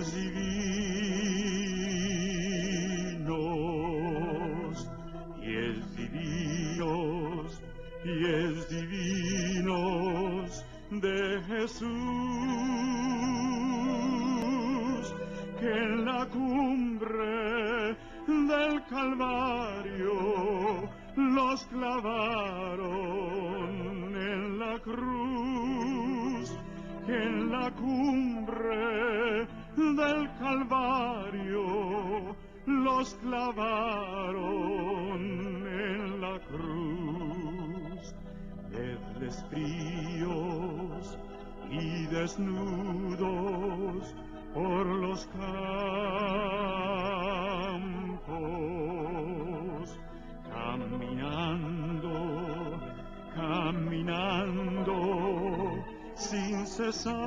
es divinos, y es divinos, y es divinos de Jesús, que en la cumbre del Calvario los clavaron en la cruz, que en la cumbre del Calvario los clavaron en la cruz. Vedles fríos y desnudos por los campos, caminando sin cesar,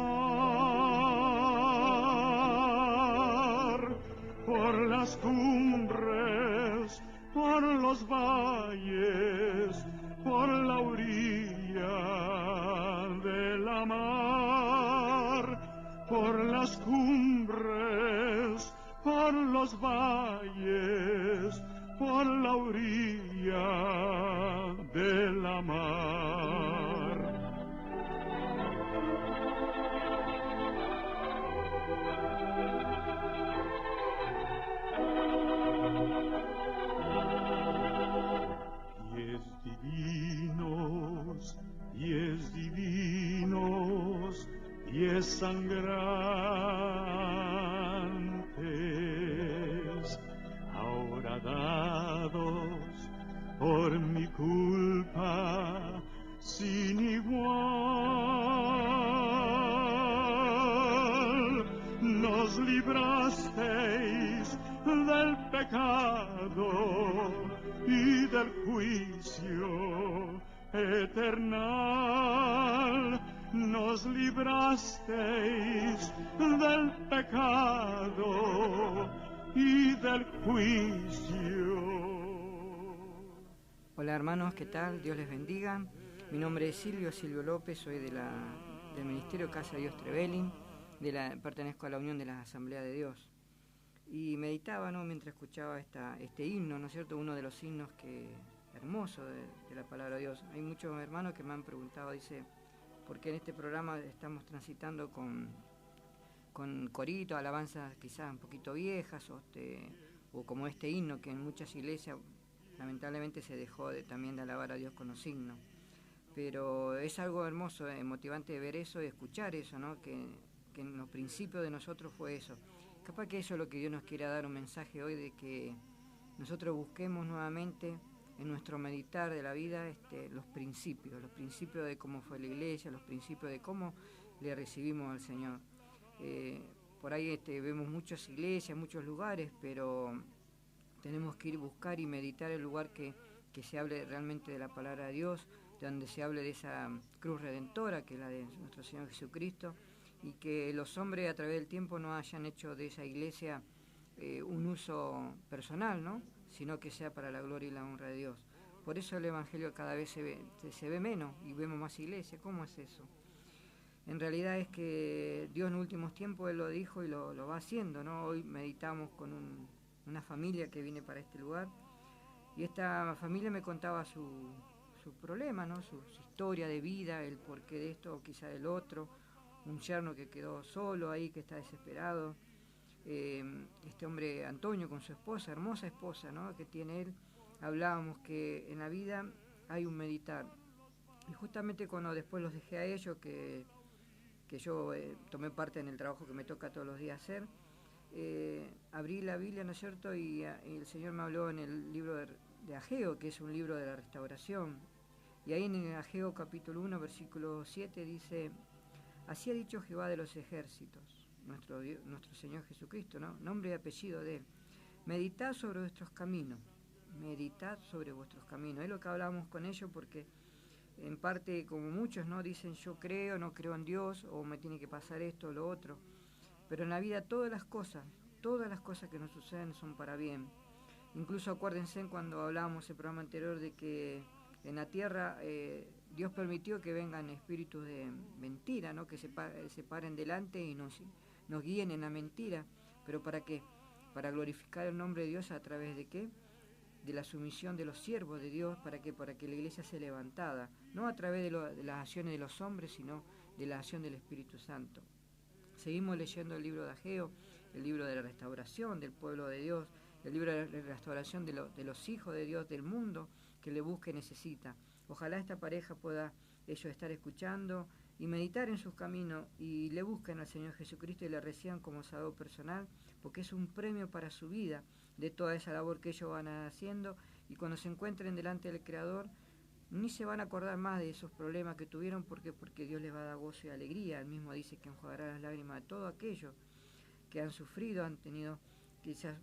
por las cumbres, por los valles, por la orilla de la mar, por las cumbres, por los valles, por la orilla de la mar. Pies divinos, pies sangrantes, ahora dados por mi culpa sin igual. Nos librasteis del pecado y del juicio eternal. Nos librasteis del pecado y del juicio. Hola hermanos, ¿qué tal? Dios les bendiga. Mi nombre es Silvio López, soy del Ministerio Casa de Dios Trevelin, pertenezco a la Unión de las Asambleas de Dios. Y meditaba, ¿no?, mientras escuchaba este himno, ¿no es cierto?, uno de los himnos hermosos de la palabra de Dios. Hay muchos hermanos que me han preguntado, dice, ¿por qué en este programa estamos transitando con coritos, alabanzas quizás un poquito viejas, o como este himno que en muchas iglesias lamentablemente se dejó también de alabar a Dios con los himnos? Pero es algo hermoso, motivante de ver eso y escuchar eso, ¿no?, que en los principios de nosotros fue eso. Capaz que eso es lo que Dios nos quiere dar un mensaje hoy, de que nosotros busquemos nuevamente en nuestro meditar de la vida los principios de cómo fue la iglesia, los principios de cómo le recibimos al Señor. Por ahí vemos muchas iglesias, muchos lugares, pero tenemos que ir a buscar y meditar el lugar que se hable realmente de la palabra de Dios, donde se hable de esa cruz redentora que es la de nuestro Señor Jesucristo, y que los hombres a través del tiempo no hayan hecho de esa iglesia un uso personal, ¿no?, sino que sea para la gloria y la honra de Dios. Por eso el Evangelio cada vez se ve menos y vemos más iglesias. ¿Cómo es eso? En realidad es que Dios en últimos tiempos Él lo dijo y lo va haciendo, ¿no? Hoy meditamos con una familia que viene para este lugar, y esta familia me contaba su problema, ¿no?, su historia de vida, el porqué de esto o quizá del otro, un yerno que quedó solo ahí, que está desesperado. Este hombre Antonio con su esposa, hermosa esposa, ¿no?, que tiene él. Hablábamos que en la vida hay un meditar, y justamente cuando después los dejé a ellos, que yo tomé parte en el trabajo que me toca todos los días hacer, abrí la Biblia, ¿no es cierto?, y el Señor me habló en el libro de Ageo, que es un libro de la restauración, y ahí en el Ageo capítulo 1 versículo 7 dice: así ha dicho Jehová de los ejércitos, nuestro Señor Jesucristo, ¿no?, nombre y apellido de Él: meditad sobre vuestros caminos, meditad sobre vuestros caminos. Es lo que hablábamos con ellos, porque en parte, como muchos, ¿no?, dicen yo creo, no creo en Dios, o me tiene que pasar esto o lo otro, pero en la vida todas las cosas que nos suceden son para bien. Incluso acuérdense cuando hablábamos en el programa anterior de que en la tierra Dios permitió que vengan espíritus de mentira, ¿no?, que se paren delante y nos nos guíen en la mentira. ¿Pero para qué? Para glorificar el nombre de Dios a través de qué? De la sumisión de los siervos de Dios. ¿Para qué? Para que la iglesia sea levantada, no a través de las acciones de los hombres, sino de la acción del Espíritu Santo. Seguimos leyendo el libro de Ageo, el libro de la restauración del pueblo de Dios, el libro de la restauración de los hijos de Dios, del mundo que le busca y necesita. Ojalá esta pareja pueda ellos estar escuchando y meditar en sus caminos y le busquen al Señor Jesucristo y le reciban como salvador personal, porque es un premio para su vida de toda esa labor que ellos van haciendo, y cuando se encuentren delante del Creador ni se van a acordar más de esos problemas que tuvieron, porque Dios les va a dar gozo y alegría. Él mismo dice que enjuagará las lágrimas de todos aquellos que han sufrido, han tenido quizás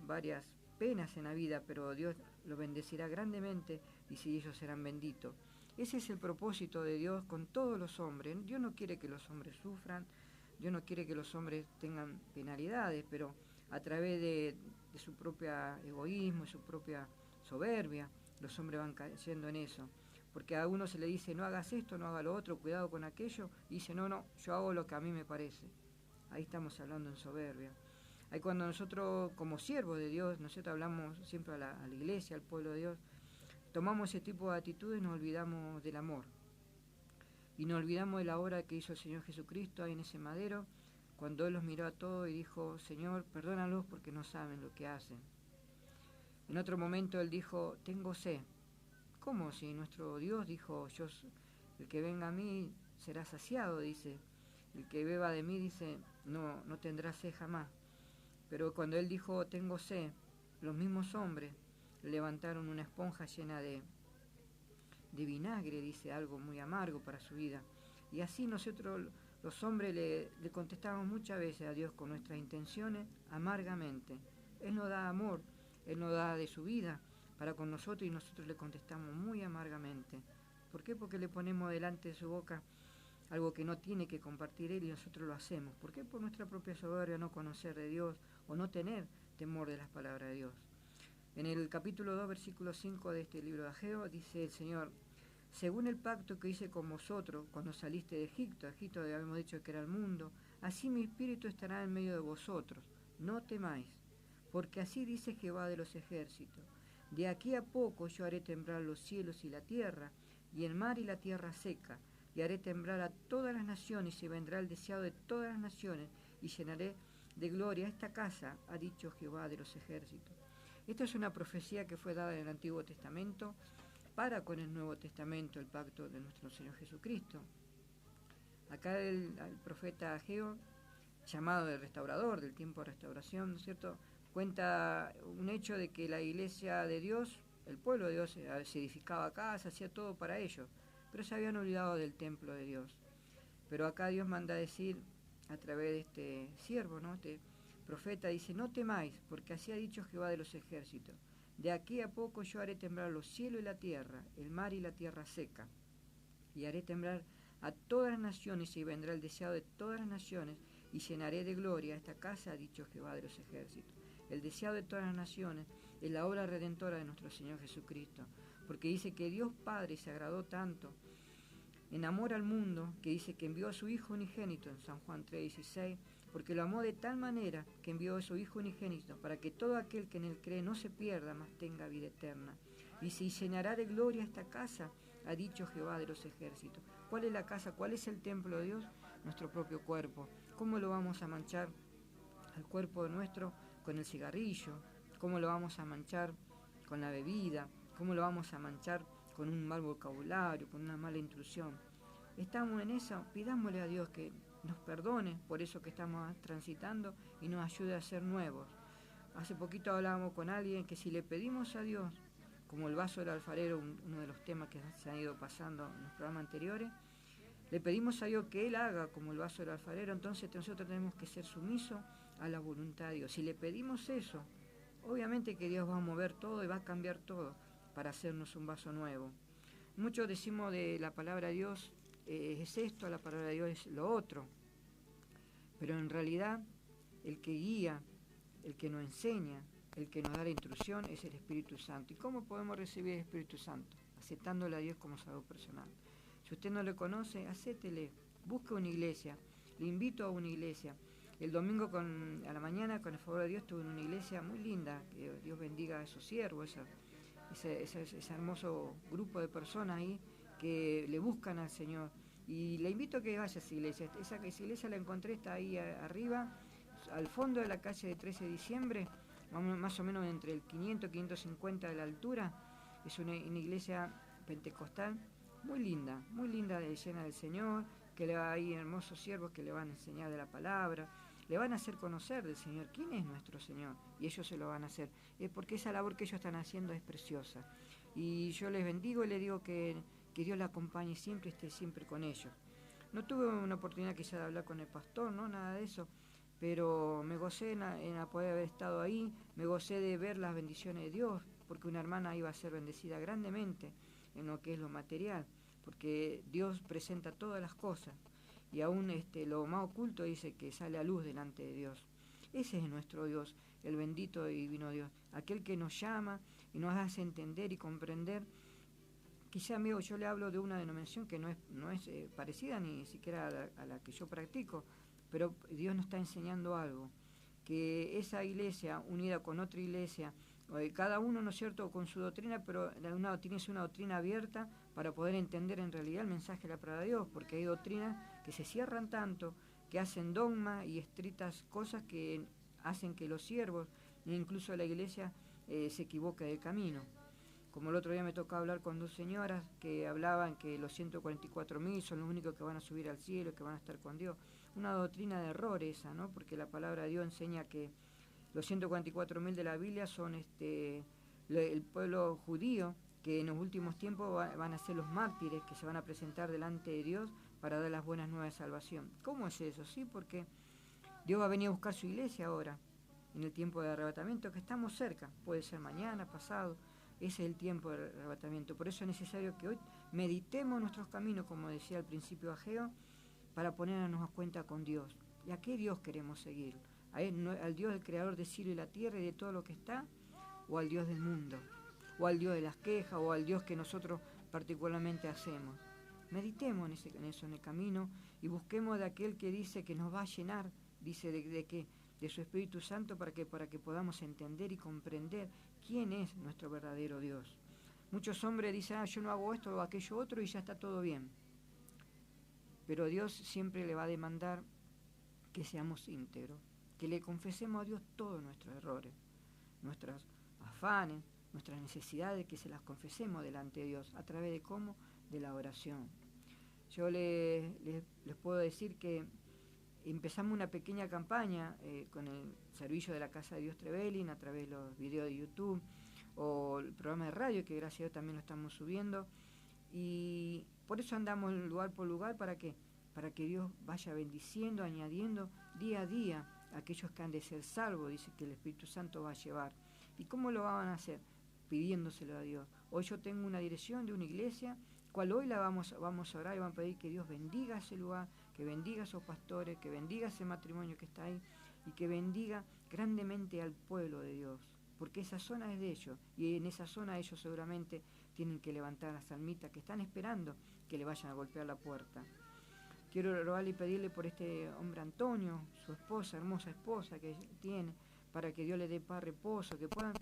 varias penas en la vida, pero Dios los bendecirá grandemente y si ellos serán benditos. Ese es el propósito de Dios con todos los hombres. Dios no quiere que los hombres sufran, Dios no quiere que los hombres tengan penalidades, pero a través de su propio egoísmo, su propia soberbia, los hombres van cayendo en eso. Porque a uno se le dice, no hagas esto, no hagas lo otro, cuidado con aquello, y dice, no, yo hago lo que a mí me parece. Ahí estamos hablando en soberbia. Ahí cuando nosotros, como siervos de Dios, nosotros hablamos siempre a la iglesia, al pueblo de Dios, tomamos ese tipo de actitudes y nos olvidamos del amor. Y nos olvidamos de la obra que hizo el Señor Jesucristo ahí en ese madero, cuando Él los miró a todos y dijo, Señor, perdónalos porque no saben lo que hacen. En otro momento Él dijo, tengo sed. ¿Cómo? Si nuestro Dios dijo, el que venga a mí será saciado, dice. El que beba de mí, dice, no tendrá sed jamás. Pero cuando Él dijo, tengo sed, los mismos hombres levantaron una esponja llena de vinagre, dice, algo muy amargo para su vida. Y así nosotros, los hombres, le contestamos muchas veces a Dios con nuestras intenciones amargamente. Él nos da amor, Él nos da de su vida para con nosotros y nosotros le contestamos muy amargamente. ¿Por qué? Porque le ponemos delante de su boca algo que no tiene que compartir Él y nosotros lo hacemos. ¿Por qué? Por nuestra propia soberbia, no conocer de Dios o no tener temor de las palabras de Dios. En el capítulo 2, versículo 5 de este libro de Ageo, dice el Señor, según el pacto que hice con vosotros cuando saliste de Egipto habíamos dicho que era el mundo, así mi espíritu estará en medio de vosotros, no temáis, porque así dice Jehová de los ejércitos, de aquí a poco yo haré temblar los cielos y la tierra, y el mar y la tierra seca, y haré temblar a todas las naciones, y vendrá el deseado de todas las naciones, y llenaré de gloria esta casa, ha dicho Jehová de los ejércitos. Esta es una profecía que fue dada en el Antiguo Testamento para con el Nuevo Testamento, el pacto de nuestro Señor Jesucristo. Acá el profeta Ageo, llamado el restaurador del tiempo de restauración, ¿no es cierto?, cuenta un hecho de que la iglesia de Dios, el pueblo de Dios, se edificaba casas, hacía todo para ellos, pero se habían olvidado del templo de Dios. Pero acá Dios manda a decir, a través de este siervo, ¿no?, este profeta, dice, no temáis, porque así ha dicho Jehová de los ejércitos, de aquí a poco yo haré temblar los cielos y la tierra, el mar y la tierra seca, y haré temblar a todas las naciones, y vendrá el deseado de todas las naciones, y llenaré de gloria esta casa, ha dicho Jehová de los ejércitos. El deseado de todas las naciones es la obra redentora de nuestro Señor Jesucristo, porque dice que Dios Padre se agradó tanto en amor al mundo, que dice que envió a su Hijo unigénito, en San Juan 3:16, porque lo amó de tal manera que envió a su Hijo unigénito, para que todo aquel que en él cree no se pierda, mas tenga vida eterna. Y se llenará de gloria esta casa, ha dicho Jehová de los ejércitos. ¿Cuál es la casa? ¿Cuál es el templo de Dios? Nuestro propio cuerpo. ¿Cómo lo vamos a manchar al cuerpo nuestro con el cigarrillo? ¿Cómo lo vamos a manchar con la bebida? ¿Cómo lo vamos a manchar con un mal vocabulario, con una mala intrusión? Estamos en eso, pidámosle a Dios que nos perdone por eso que estamos transitando y nos ayude a ser nuevos. Hace poquito hablábamos con alguien que si le pedimos a Dios, como el vaso del alfarero, uno de los temas que se han ido pasando en los programas anteriores, le pedimos a Dios que Él haga como el vaso del alfarero, entonces nosotros tenemos que ser sumisos a la voluntad de Dios. Si le pedimos eso, obviamente que Dios va a mover todo y va a cambiar todo para hacernos un vaso nuevo. Muchos decimos de la palabra de Dios, es esto, la palabra de Dios es lo otro, pero en realidad el que guía, el que nos enseña, el que nos da la instrucción es el Espíritu Santo. ¿Y cómo podemos recibir el Espíritu Santo? Aceptándole a Dios como salvador personal. Si usted no le conoce, acéptele, busque una iglesia, le invito a una iglesia, El domingo a la mañana, con el favor de Dios, estuve en una iglesia muy linda, que Dios bendiga a esos siervos, ese hermoso grupo de personas ahí que le buscan al Señor. Y le invito a que vaya a esa iglesia. Esa iglesia la encontré, está ahí arriba, al fondo de la calle de 13 de diciembre, más o menos entre el 500 y 550 de la altura. Es una iglesia pentecostal muy linda, llena del Señor, que hay hermosos siervos que le van a enseñar de la palabra, le van a hacer conocer del Señor quién es nuestro Señor, y ellos se lo van a hacer, porque esa labor que ellos están haciendo es preciosa. Y yo les bendigo y les digo que Dios la acompañe siempre, esté siempre con ellos. No tuve una oportunidad quizá de hablar con el pastor, no, nada de eso, pero me gocé en poder haber estado ahí, me gocé de ver las bendiciones de Dios, porque una hermana iba a ser bendecida grandemente en lo que es lo material, porque Dios presenta todas las cosas, y aún lo más oculto dice que sale a luz delante de Dios. Ese es nuestro Dios, el bendito y divino Dios, aquel que nos llama y nos hace entender y comprender. Quizá, amigo, yo le hablo de una denominación que no es parecida ni siquiera a la que yo practico, pero Dios nos está enseñando algo, que esa iglesia unida con otra iglesia, cada uno, ¿no es cierto?, con su doctrina, pero tienes una doctrina abierta para poder entender en realidad el mensaje de la palabra de Dios, porque hay doctrinas que se cierran tanto, que hacen dogma y estrictas cosas que hacen que los siervos, e incluso la iglesia, se equivoque del camino. Como el otro día me tocó hablar con dos señoras que hablaban que los 144.000 son los únicos que van a subir al cielo, que van a estar con Dios. Una doctrina de error esa, ¿no? Porque la palabra de Dios enseña que los 144.000 de la Biblia son el pueblo judío, que en los últimos tiempos van a ser los mártires que se van a presentar delante de Dios para dar las buenas nuevas de salvación. ¿Cómo es eso? Sí, porque Dios va a venir a buscar su iglesia ahora, en el tiempo de arrebatamiento, que estamos cerca, puede ser mañana, pasado. Ese es el tiempo del arrebatamiento. Por eso es necesario que hoy meditemos nuestros caminos, como decía al principio Ageo, para ponernos a cuenta con Dios. ¿Y a qué Dios queremos seguir? ¿A él, al Dios del creador del cielo y la tierra y de todo lo que está? ¿O al Dios del mundo? ¿O al Dios de las quejas? ¿O al Dios que nosotros particularmente hacemos? Meditemos en eso, en el camino, y busquemos de aquel que dice que nos va a llenar, dice de su Espíritu Santo, para que podamos entender y comprender quién es nuestro verdadero Dios. Muchos hombres dicen, yo no hago esto o aquello otro y ya está todo bien. Pero Dios siempre le va a demandar que seamos íntegros, que le confesemos a Dios todos nuestros errores, nuestros afanes, nuestras necesidades, que se las confesemos delante de Dios. ¿A través de cómo? De la oración. Yo les puedo decir que empezamos una pequeña campaña con el servicio de la Casa de Dios Trevelin, a través de los videos de YouTube o el programa de radio, que gracias a Dios también lo estamos subiendo, y por eso andamos lugar por lugar. ¿Para qué? Para que Dios vaya bendiciendo, añadiendo día a día a aquellos que han de ser salvos, dice que el Espíritu Santo va a llevar. ¿Y cómo lo van a hacer? Pidiéndoselo a Dios. Hoy yo tengo una dirección de una iglesia, cual hoy la vamos a orar y vamos a pedir que Dios bendiga ese lugar, que bendiga a esos pastores, que bendiga ese matrimonio que está ahí y que bendiga grandemente al pueblo de Dios, porque esa zona es de ellos y en esa zona ellos seguramente tienen que levantar las almitas que están esperando que le vayan a golpear la puerta. Quiero rogarle y pedirle por este hombre Antonio, su esposa, hermosa esposa que tiene, para que Dios le dé paz, reposo, que puedan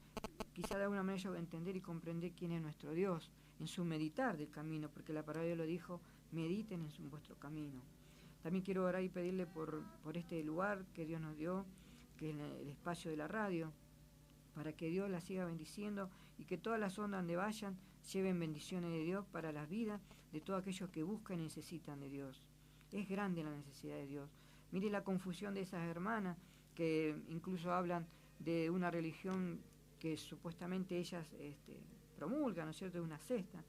quizá de alguna manera ellos entender y comprender quién es nuestro Dios en su meditar del camino, porque la palabra de Dios lo dijo, mediten en vuestro camino. También quiero orar y pedirle por este lugar que Dios nos dio, que es el espacio de la radio, para que Dios la siga bendiciendo y que todas las ondas donde vayan lleven bendiciones de Dios para las vidas de todos aquellos que buscan y necesitan de Dios. Es grande la necesidad de Dios. Mire la confusión de esas hermanas que incluso hablan de una religión que supuestamente ellas promulgan, ¿no es cierto?, de una secta,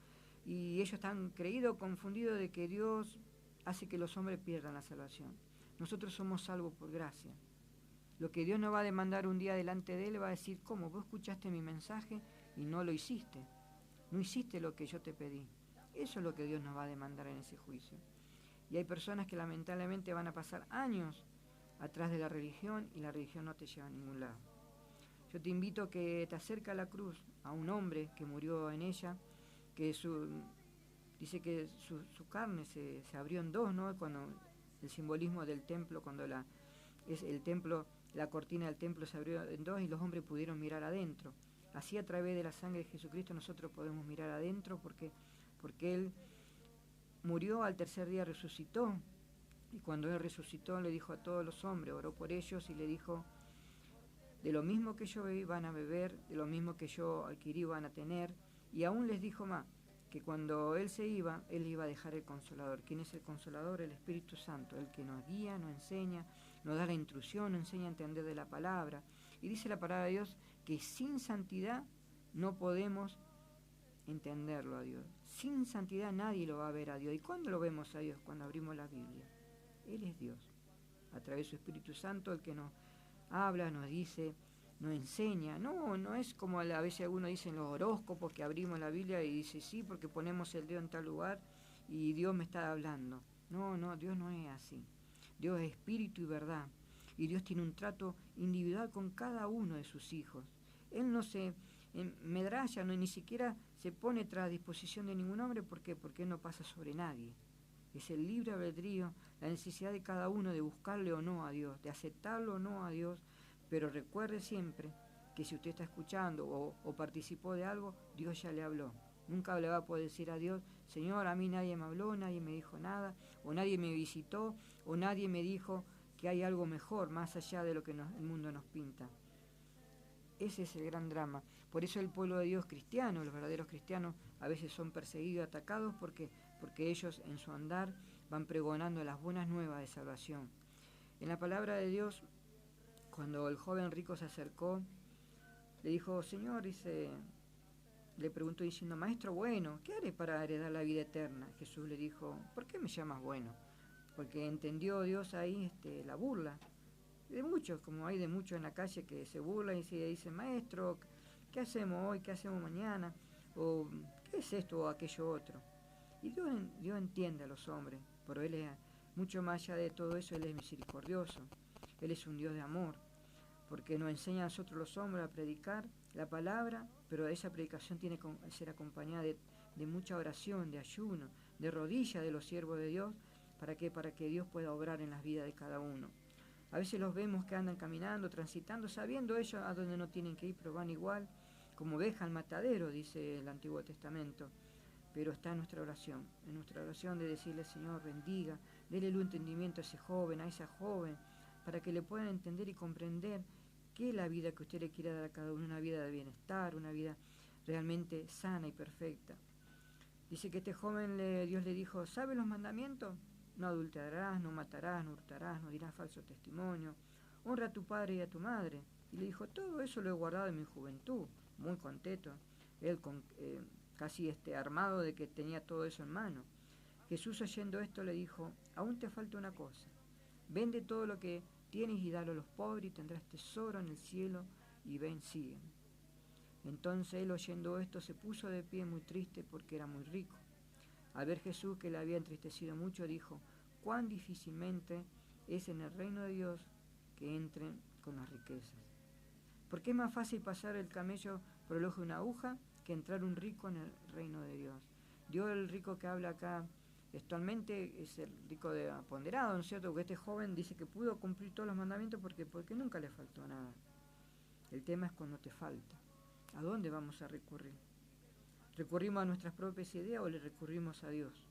y ellos están creídos, confundidos de que Dios hace que los hombres pierdan la salvación. Nosotros somos salvos por gracia. Lo que Dios nos va a demandar un día delante de Él va a decir, ¿cómo? Vos escuchaste mi mensaje y no lo hiciste. No hiciste lo que yo te pedí. Eso es lo que Dios nos va a demandar en ese juicio. Y hay personas que lamentablemente van a pasar años atrás de la religión y la religión no te lleva a ningún lado. Yo te invito a que te acerques a la cruz, a un hombre que murió en ella, que dice que su carne se abrió en dos, ¿no? Cuando el simbolismo del templo, cuando es el templo, la cortina del templo se abrió en dos y los hombres pudieron mirar adentro. Así a través de la sangre de Jesucristo nosotros podemos mirar adentro porque Él murió, al tercer día resucitó. Y cuando Él resucitó le dijo a todos los hombres, oró por ellos y le dijo, de lo mismo que yo bebí van a beber, de lo mismo que yo adquirí van a tener. Y aún les dijo más, que cuando Él se iba, Él iba a dejar el Consolador. ¿Quién es el Consolador? El Espíritu Santo, el que nos guía, nos enseña, nos da la instrucción, nos enseña a entender de la palabra. Y dice la palabra de Dios que sin santidad no podemos entenderlo a Dios. Sin santidad nadie lo va a ver a Dios. ¿Y cuándo lo vemos a Dios? Cuando abrimos la Biblia. Él es Dios. A través de su Espíritu Santo, el que nos habla, nos dice, nos enseña. No es como a veces algunos dicen los horóscopos, que abrimos la Biblia y dice sí, porque ponemos el dedo en tal lugar y Dios me está hablando. No, Dios no es así. Dios es espíritu y verdad. Y Dios tiene un trato individual con cada uno de sus hijos. Él no se medralla, ni siquiera se pone tras disposición de ningún hombre. ¿Por qué? Porque Él no pasa sobre nadie. Es el libre albedrío, la necesidad de cada uno de buscarle o no a Dios, de aceptarlo o no a Dios. Pero recuerde siempre que si usted está escuchando o participó de algo, Dios ya le habló. Nunca le va a poder decir a Dios, Señor, a mí nadie me habló, nadie me dijo nada, o nadie me visitó, o nadie me dijo que hay algo mejor, más allá de lo que el mundo nos pinta. Ese es el gran drama. Por eso el pueblo de Dios cristiano, los verdaderos cristianos, a veces son perseguidos, atacados, porque ellos en su andar van pregonando las buenas nuevas de salvación. En la palabra de Dios, cuando el joven rico se acercó, le dijo, Señor, le preguntó diciendo, Maestro bueno, ¿qué haré para heredar la vida eterna? Jesús le dijo, ¿por qué me llamas bueno? Porque entendió Dios ahí la burla. De muchos, como hay de muchos en la calle que se burlan y se dicen, Maestro, ¿qué hacemos hoy? ¿Qué hacemos mañana? O ¿qué es esto o aquello otro? Y Dios entiende a los hombres, pero Él es mucho más allá de todo eso, Él es misericordioso. Él es un Dios de amor, porque nos enseña a nosotros los hombres a predicar la palabra, pero esa predicación tiene que ser acompañada de mucha oración, de ayuno, de rodillas de los siervos de Dios. ¿Para qué? Para que Dios pueda obrar en las vidas de cada uno. A veces los vemos que andan caminando, transitando, sabiendo ellos a dónde no tienen que ir, pero van igual, como oveja al matadero, dice el Antiguo Testamento. Pero está en nuestra oración de decirle, Señor, bendiga, déle el entendimiento a ese joven, a esa joven, para que le puedan entender y comprender qué es la vida que usted le quiere dar a cada uno, una vida de bienestar, una vida realmente sana y perfecta. Dice que este joven, Dios le dijo, ¿sabe los mandamientos? No adulterarás, no matarás, no hurtarás, no dirás falso testimonio, honra a tu padre y a tu madre. Y le dijo, todo eso lo he guardado en mi juventud, muy contento, él casi armado de que tenía todo eso en mano. Jesús, oyendo esto, le dijo, aún te falta una cosa, vende todo lo que tienes y dalo a los pobres y tendrás tesoro en el cielo, y ven, sígueme. Entonces él, oyendo esto, se puso de pie muy triste porque era muy rico. Al ver Jesús que le había entristecido mucho, dijo, cuán difícilmente es en el reino de Dios que entren con las riquezas. Porque es más fácil pasar el camello por el ojo de una aguja que entrar un rico en el reino de Dios. Dios, el rico que habla acá textualmente, es el rico de aponderado, ¿no es cierto? Porque este joven dice que pudo cumplir todos los mandamientos porque nunca le faltó nada. El tema es cuando te falta. ¿A dónde vamos a recurrir? ¿Recurrimos a nuestras propias ideas o le recurrimos a Dios?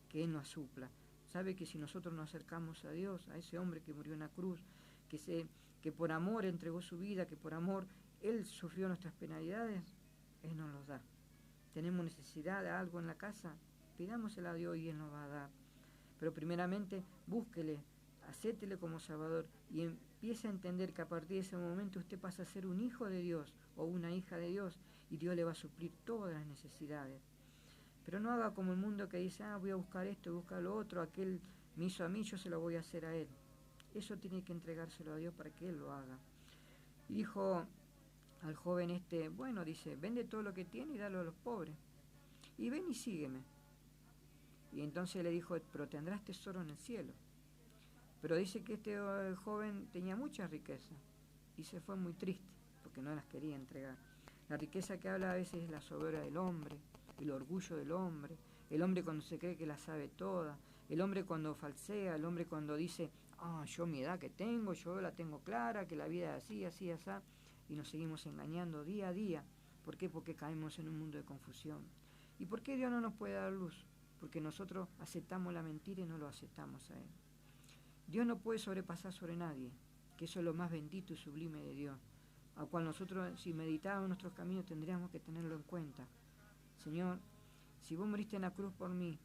Que Él nos supla. Sabe que si nosotros nos acercamos a Dios, a ese hombre que murió en la cruz, que por amor entregó su vida, que por amor Él sufrió nuestras penalidades, Él nos los da. Tenemos necesidad de algo en la casa, pidámosela a Dios y Él nos va a dar. Pero primeramente, búsquele, acéptele como Salvador y empiece a entender que a partir de ese momento usted pasa a ser un hijo de Dios o una hija de Dios y Dios le va a suplir todas las necesidades. Pero no haga como el mundo que dice, voy a buscar esto, voy a buscar lo otro, aquel me hizo a mí, yo se lo voy a hacer a él. Eso tiene que entregárselo a Dios para que Él lo haga. Y dijo al joven bueno, dice, vende todo lo que tiene y dalo a los pobres. Y ven y sígueme. Y entonces le dijo, pero tendrás tesoro en el cielo. Pero dice que joven tenía mucha riqueza y se fue muy triste porque no las quería entregar. La riqueza que habla a veces es la soberbia del hombre, el orgullo del hombre, el hombre cuando se cree que la sabe toda, el hombre cuando falsea, el hombre cuando dice, yo mi edad que tengo, yo la tengo clara, que la vida es así, así, así, y nos seguimos engañando día a día. ¿Por qué? Porque caemos en un mundo de confusión. ¿Y por qué Dios no nos puede dar luz? Porque nosotros aceptamos la mentira y no lo aceptamos a Él. Dios no puede sobrepasar sobre nadie, que eso es lo más bendito y sublime de Dios, al cual nosotros, si meditamos nuestros caminos, tendríamos que tenerlo en cuenta. Señor, si vos moriste en la cruz por mí,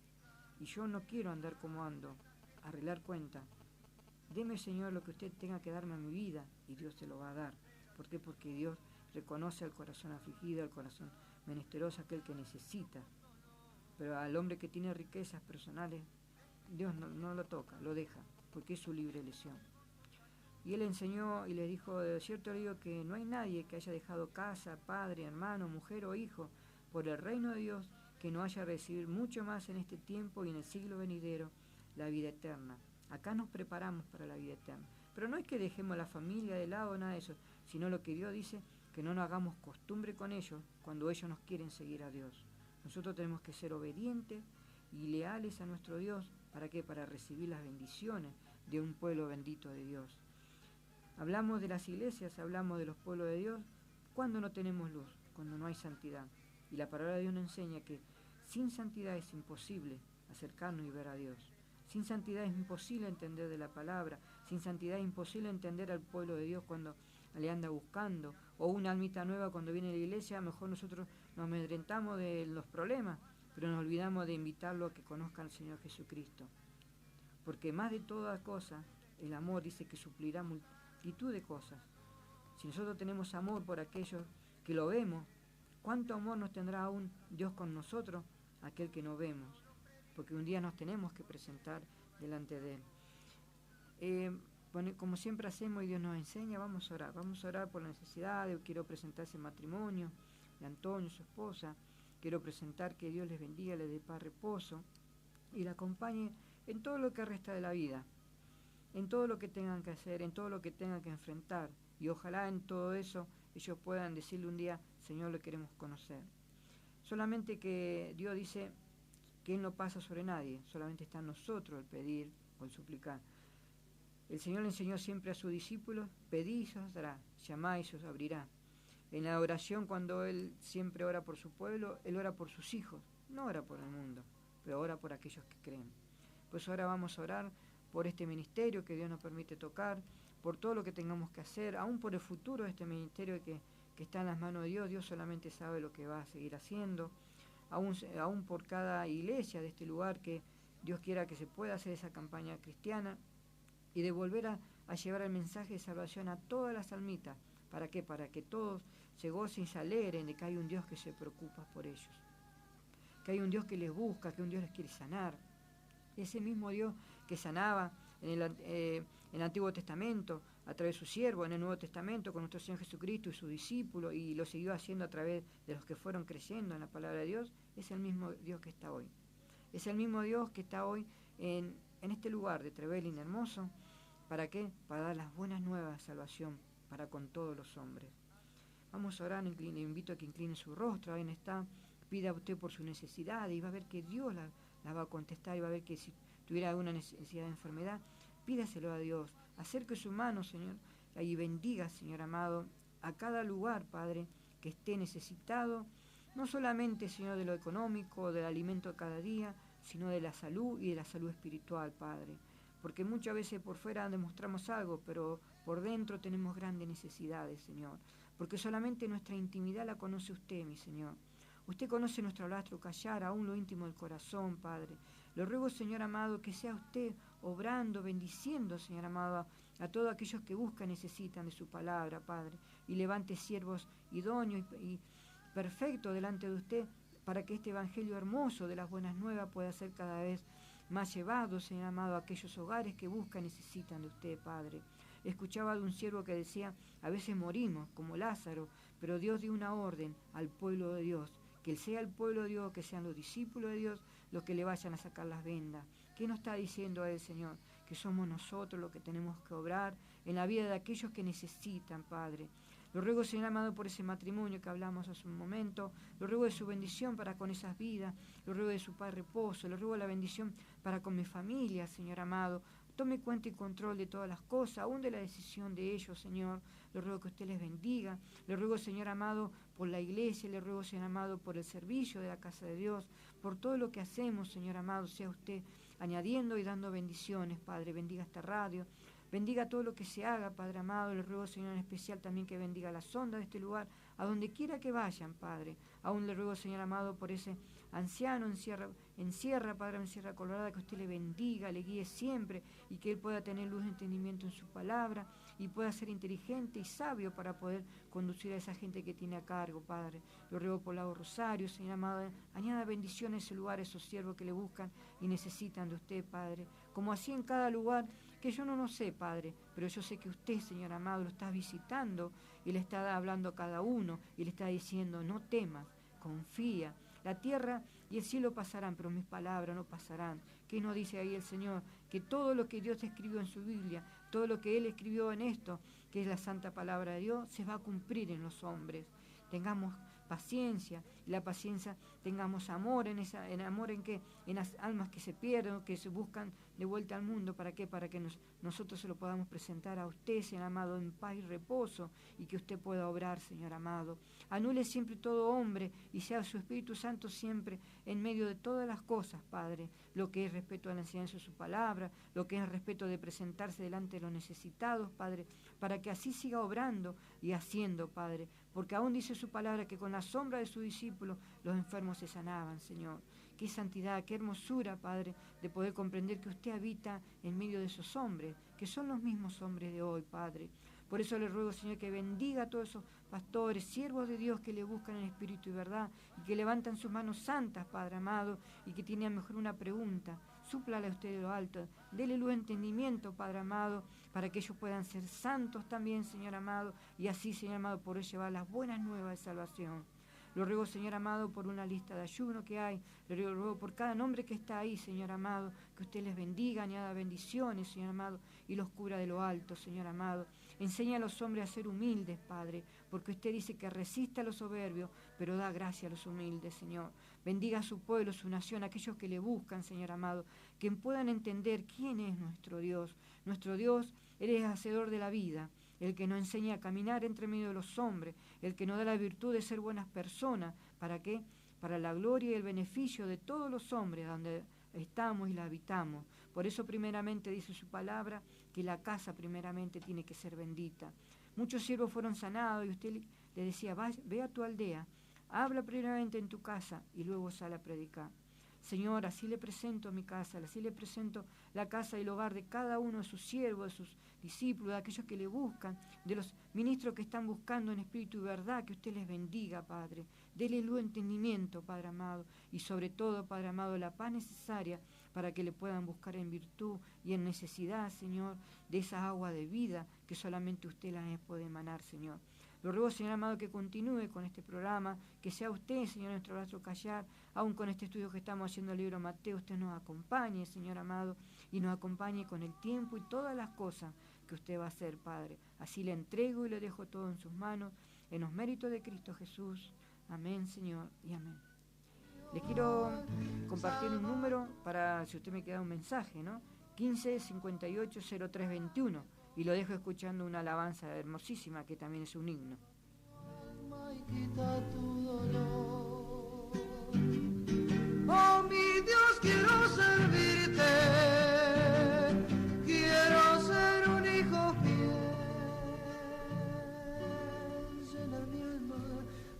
y yo no quiero andar como ando, arreglar cuenta, deme, Señor, lo que usted tenga que darme a mi vida, y Dios te lo va a dar. ¿Por qué? Porque Dios reconoce al corazón afligido, al corazón menesteroso, aquel que necesita. Pero al hombre que tiene riquezas personales, Dios no lo toca, lo deja, porque es su libre elección. Y él enseñó y le dijo, de cierto le digo que no hay nadie que haya dejado casa, padre, hermano, mujer o hijo por el reino de Dios que no haya recibido mucho más en este tiempo y en el siglo venidero la vida eterna. Acá nos preparamos para la vida eterna. Pero no es que dejemos la familia de lado, nada de eso, sino lo que Dios dice, que no nos hagamos costumbre con ellos cuando ellos nos quieren seguir a Dios. Nosotros tenemos que ser obedientes y leales a nuestro Dios. ¿Para qué? Para recibir las bendiciones de un pueblo bendito de Dios. Hablamos de las iglesias, hablamos de los pueblos de Dios, cuando no tenemos luz, cuando no hay santidad. Y la palabra de Dios nos enseña que sin santidad es imposible acercarnos y ver a Dios. Sin santidad es imposible entender de la palabra, sin santidad es imposible entender al pueblo de Dios cuando le anda buscando, o una almita nueva cuando viene a la iglesia. A lo mejor nosotros nos amedrentamos de los problemas, pero nos olvidamos de invitarlo a que conozca al Señor Jesucristo. Porque más de todas cosas, el amor dice que suplirá multitud de cosas. Si nosotros tenemos amor por aquellos que lo vemos, ¿cuánto amor nos tendrá aún Dios con nosotros, aquel que no vemos? Porque un día nos tenemos que presentar delante de Él. Bueno, como siempre hacemos y Dios nos enseña, vamos a orar por la necesidad. Quiero presentar ese matrimonio de Antonio, su esposa. Quiero presentar que Dios les bendiga, les dé paz, reposo y la acompañe en todo lo que resta de la vida, en todo lo que tengan que hacer, en todo lo que tengan que enfrentar. Y ojalá en todo eso ellos puedan decirle un día, Señor, le queremos conocer. Solamente que Dios dice que Él no pasa sobre nadie, solamente está en nosotros el pedir o el suplicar. El Señor le enseñó siempre a sus discípulos, pedid y se os dará, llamad y se os abrirá. En la oración, cuando Él siempre ora por su pueblo, Él ora por sus hijos, no ora por el mundo, pero ora por aquellos que creen. Pues ahora vamos a orar por este ministerio que Dios nos permite tocar, por todo lo que tengamos que hacer, aún por el futuro de este ministerio que está en las manos de Dios. Dios solamente sabe lo que va a seguir haciendo, aún por cada iglesia de este lugar, que Dios quiera que se pueda hacer esa campaña cristiana y de volver a llevar el mensaje de salvación a todas las almitas. ¿Para qué? Para que todos se gocen y se alegren de que hay un Dios que se preocupa por ellos, que hay un Dios que les busca, que un Dios les quiere sanar. Ese mismo Dios que sanaba en el Antiguo Testamento a través de su siervo, en el Nuevo Testamento con nuestro Señor Jesucristo y sus discípulos, y lo siguió haciendo a través de los que fueron creyendo en la palabra de Dios, es el mismo Dios que está hoy. Es el mismo Dios que está hoy en este lugar de Trevelin hermoso. ¿Para qué? Para dar las buenas nuevas de salvación para con todos los hombres. Vamos a orar, le invito a que incline su rostro, ahí está, pida a usted por su necesidad y va a ver que Dios la va a contestar, y va a ver que si tuviera alguna necesidad de enfermedad, pídaselo a Dios, acerque su mano, Señor, y bendiga, Señor amado, a cada lugar, Padre, que esté necesitado, no solamente, Señor, de lo económico, del alimento de cada día, sino de la salud y de la salud espiritual, Padre. Porque muchas veces por fuera demostramos algo, pero por dentro tenemos grandes necesidades, Señor. Porque solamente nuestra intimidad la conoce usted, mi Señor. Usted conoce nuestro hablar, nuestro callar, aún lo íntimo del corazón, Padre. Le ruego, Señor amado, que sea usted obrando, bendiciendo, Señor amado, a todos aquellos que buscan y necesitan de su palabra, Padre. Y levante siervos idóneos y perfectos delante de usted, para que este evangelio hermoso de las buenas nuevas pueda ser cada vez más llevado, Señor amado, a aquellos hogares que buscan y necesitan de usted, Padre. Escuchaba de un siervo que decía, a veces morimos, como Lázaro, pero Dios dio una orden al pueblo de Dios, que sea el pueblo de Dios, que sean los discípulos de Dios los que le vayan a sacar las vendas. ¿Qué nos está diciendo a él, Señor? Que somos nosotros los que tenemos que obrar en la vida de aquellos que necesitan, Padre. Lo ruego, Señor amado, por ese matrimonio que hablamos hace un momento. Lo ruego de su bendición para con esas vidas. Lo ruego de su paz, reposo. Lo ruego de la bendición para con mi familia, Señor amado. tome cuenta y control de todas las cosas, aún de la decisión de ellos, Señor. Le ruego que usted les bendiga. Le ruego, Señor amado, por la iglesia. Le ruego, Señor amado, por el servicio de la casa de Dios, por todo lo que hacemos, Señor amado. Sea usted añadiendo y dando bendiciones, Padre. Bendiga esta radio. Bendiga todo lo que se haga, Padre amado. Le ruego, Señor, en especial también que bendiga las ondas de este lugar, a donde quiera que vayan, Padre. Aún le ruego, Señor amado, por ese anciano en Sierra, Padre, en Sierra Colorada, que usted le bendiga, le guíe siempre y que él pueda tener luz de entendimiento en su palabra y pueda ser inteligente y sabio para poder conducir a esa gente que tiene a cargo, Padre. Lo ruego por Lago Rosario, Señor amado, añada bendiciones a ese lugar, a esos siervos que le buscan y necesitan de usted, Padre. Como así en cada lugar, que yo no sé, Padre, pero yo sé que usted, Señor amado, lo está visitando y le está hablando a cada uno y le está diciendo, no temas, confía. La tierra y el cielo pasarán, pero mis palabras no pasarán. ¿Qué nos dice ahí el Señor? Que todo lo que Dios escribió en su Biblia, todo lo que Él escribió en esto, que es la santa palabra de Dios, se va a cumplir en los hombres. Tengamos paciencia, y la paciencia tengamos amor en amor en qué, en las almas que se pierden, que se buscan de vuelta al mundo. ¿Para qué? Para que nosotros se lo podamos presentar a usted, Señor amado, en paz y reposo, y que usted pueda obrar, Señor amado. Anule siempre todo hombre y sea su Espíritu Santo siempre en medio de todas las cosas, Padre, lo que es respeto a la enseñanza de su palabra, lo que es respeto de presentarse delante de los necesitados, Padre, para que así siga obrando y haciendo, Padre, porque aún dice su palabra que con la sombra de su discípulo los enfermos se sanaban, Señor. Qué santidad, qué hermosura, Padre, de poder comprender que usted habita en medio de esos hombres, que son los mismos hombres de hoy, Padre. Por eso le ruego, Señor, que bendiga a todos esos pastores, siervos de Dios que le buscan en espíritu y verdad y que levantan sus manos santas, Padre amado, y que tienen a lo mejor una pregunta. Súplale a usted de lo alto, dele luz de entendimiento, Padre amado, para que ellos puedan ser santos también, Señor amado, y así, Señor amado, poder llevar las buenas nuevas de salvación. Lo ruego, Señor amado, por una lista de ayuno que hay. Lo ruego por cada nombre que está ahí, Señor amado, que usted les bendiga, añada bendiciones, Señor amado, y los cubra de lo alto, Señor amado. Enseña a los hombres a ser humildes, Padre, porque usted dice que resiste a los soberbios, pero da gracia a los humildes, Señor. Bendiga a su pueblo, su nación, aquellos que le buscan, Señor amado, que puedan entender quién es nuestro Dios. Nuestro Dios, Él es hacedor de la vida, el que nos enseña a caminar entre medio de los hombres, el que nos da la virtud de ser buenas personas. ¿Para qué? Para la gloria y el beneficio de todos los hombres donde estamos y la habitamos. Por eso primeramente dice su palabra que la casa primeramente tiene que ser bendita. Muchos siervos fueron sanados y usted le decía, ve a tu aldea, habla primeramente en tu casa y luego sale a predicar. Señor, así le presento mi casa, así le presento la casa y el hogar de cada uno de sus siervos, de sus discípulos, de aquellos que le buscan, de los ministros que están buscando en espíritu y verdad, que usted les bendiga, Padre. Dele luz, entendimiento, Padre amado, y sobre todo, Padre amado, la paz necesaria para que le puedan buscar en virtud y en necesidad, Señor, de esa agua de vida que solamente usted la puede emanar, Señor. Lo ruego, Señor amado, que continúe con este programa, que sea usted, Señor, nuestro brazo callar, aún con este estudio que estamos haciendo del libro Mateo, usted nos acompañe, Señor amado, y nos acompañe con el tiempo y todas las cosas que usted va a hacer, Padre. Así le entrego y le dejo todo en sus manos, en los méritos de Cristo Jesús. Amén, Señor, y amén. Les quiero compartir un número para, si usted me queda un mensaje, ¿no? 15 58 03 21. Y lo dejo escuchando una alabanza hermosísima que también es un himno. Oh mi Dios, quiero servirte, quiero ser un hijo fiel. Llena mi alma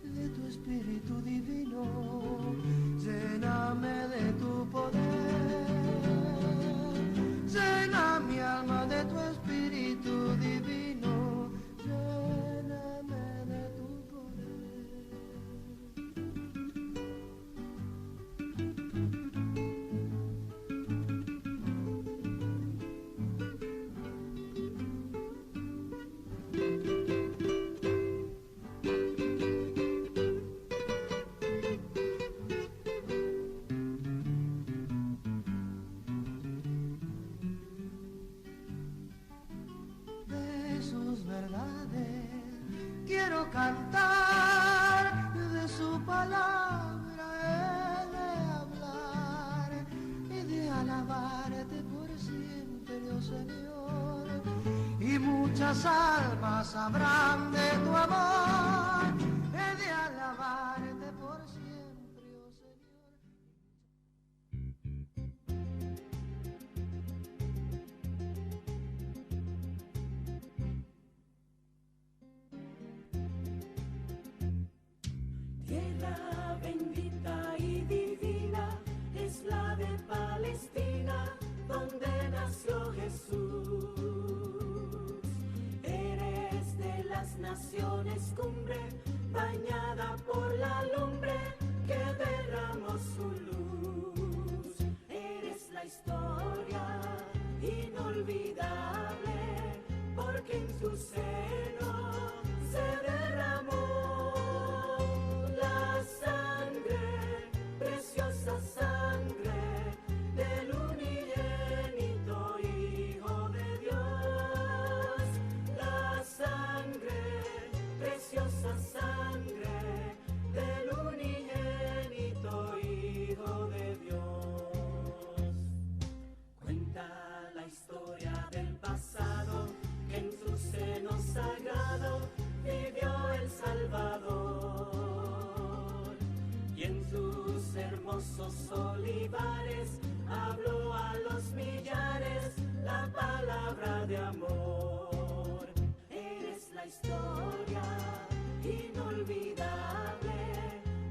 de tu espíritu divino, lléname de tu poder, llena mi alma de tu espíritu divino, lléname de tu poder. Quiero cantar de su palabra, he de hablar y de alabarte por siempre, oh las almas sabrán de tu amor, he de alabarte por siempre, oh Señor. Tierra bendita y divina es la de Palestina, donde nació Jesús. Eres de las naciones cumbre, bañada por la lumbre que derramó su luz. Eres la historia inolvidable, porque en tu seno se derramó la sangre, preciosa sangre del unigénito Hijo de Dios. La sangre, preciosa sangre del unigénito Hijo de Dios. Cuenta la historia del pasado, que en tu seno sagrado vivió el Salvador, y en tus hermosos olivares habló a los millares la palabra de amor. Eres la historia inolvidable,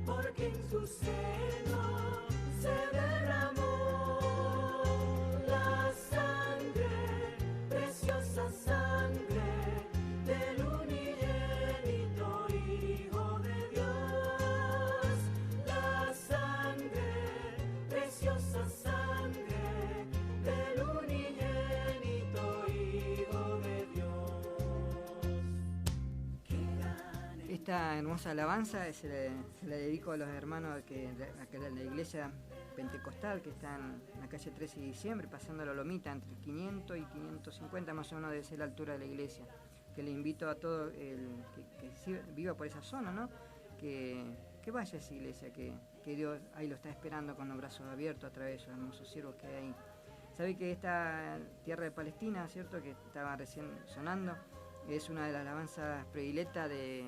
porque en tu seno se derramó la sangre, preciosa sangre del unigénito Hijo de Dios. La sangre, preciosa sangre del unigénito Hijo de Dios. Esta hermosa alabanza se la dedico a los hermanos de la iglesia pentecostal que están en la calle 13 de diciembre, pasando la lomita, entre 500 y 550 más o menos debe ser la altura de la iglesia. Que le invito a todo el que viva por esa zona, ¿no? Que vaya a esa iglesia, que Dios ahí lo está esperando con los brazos abiertos a través de esos hermosos siervos que hay ahí. Sabe que esta tierra de Palestina, ¿cierto?, que estaba recién sonando, es una de las alabanzas predilectas de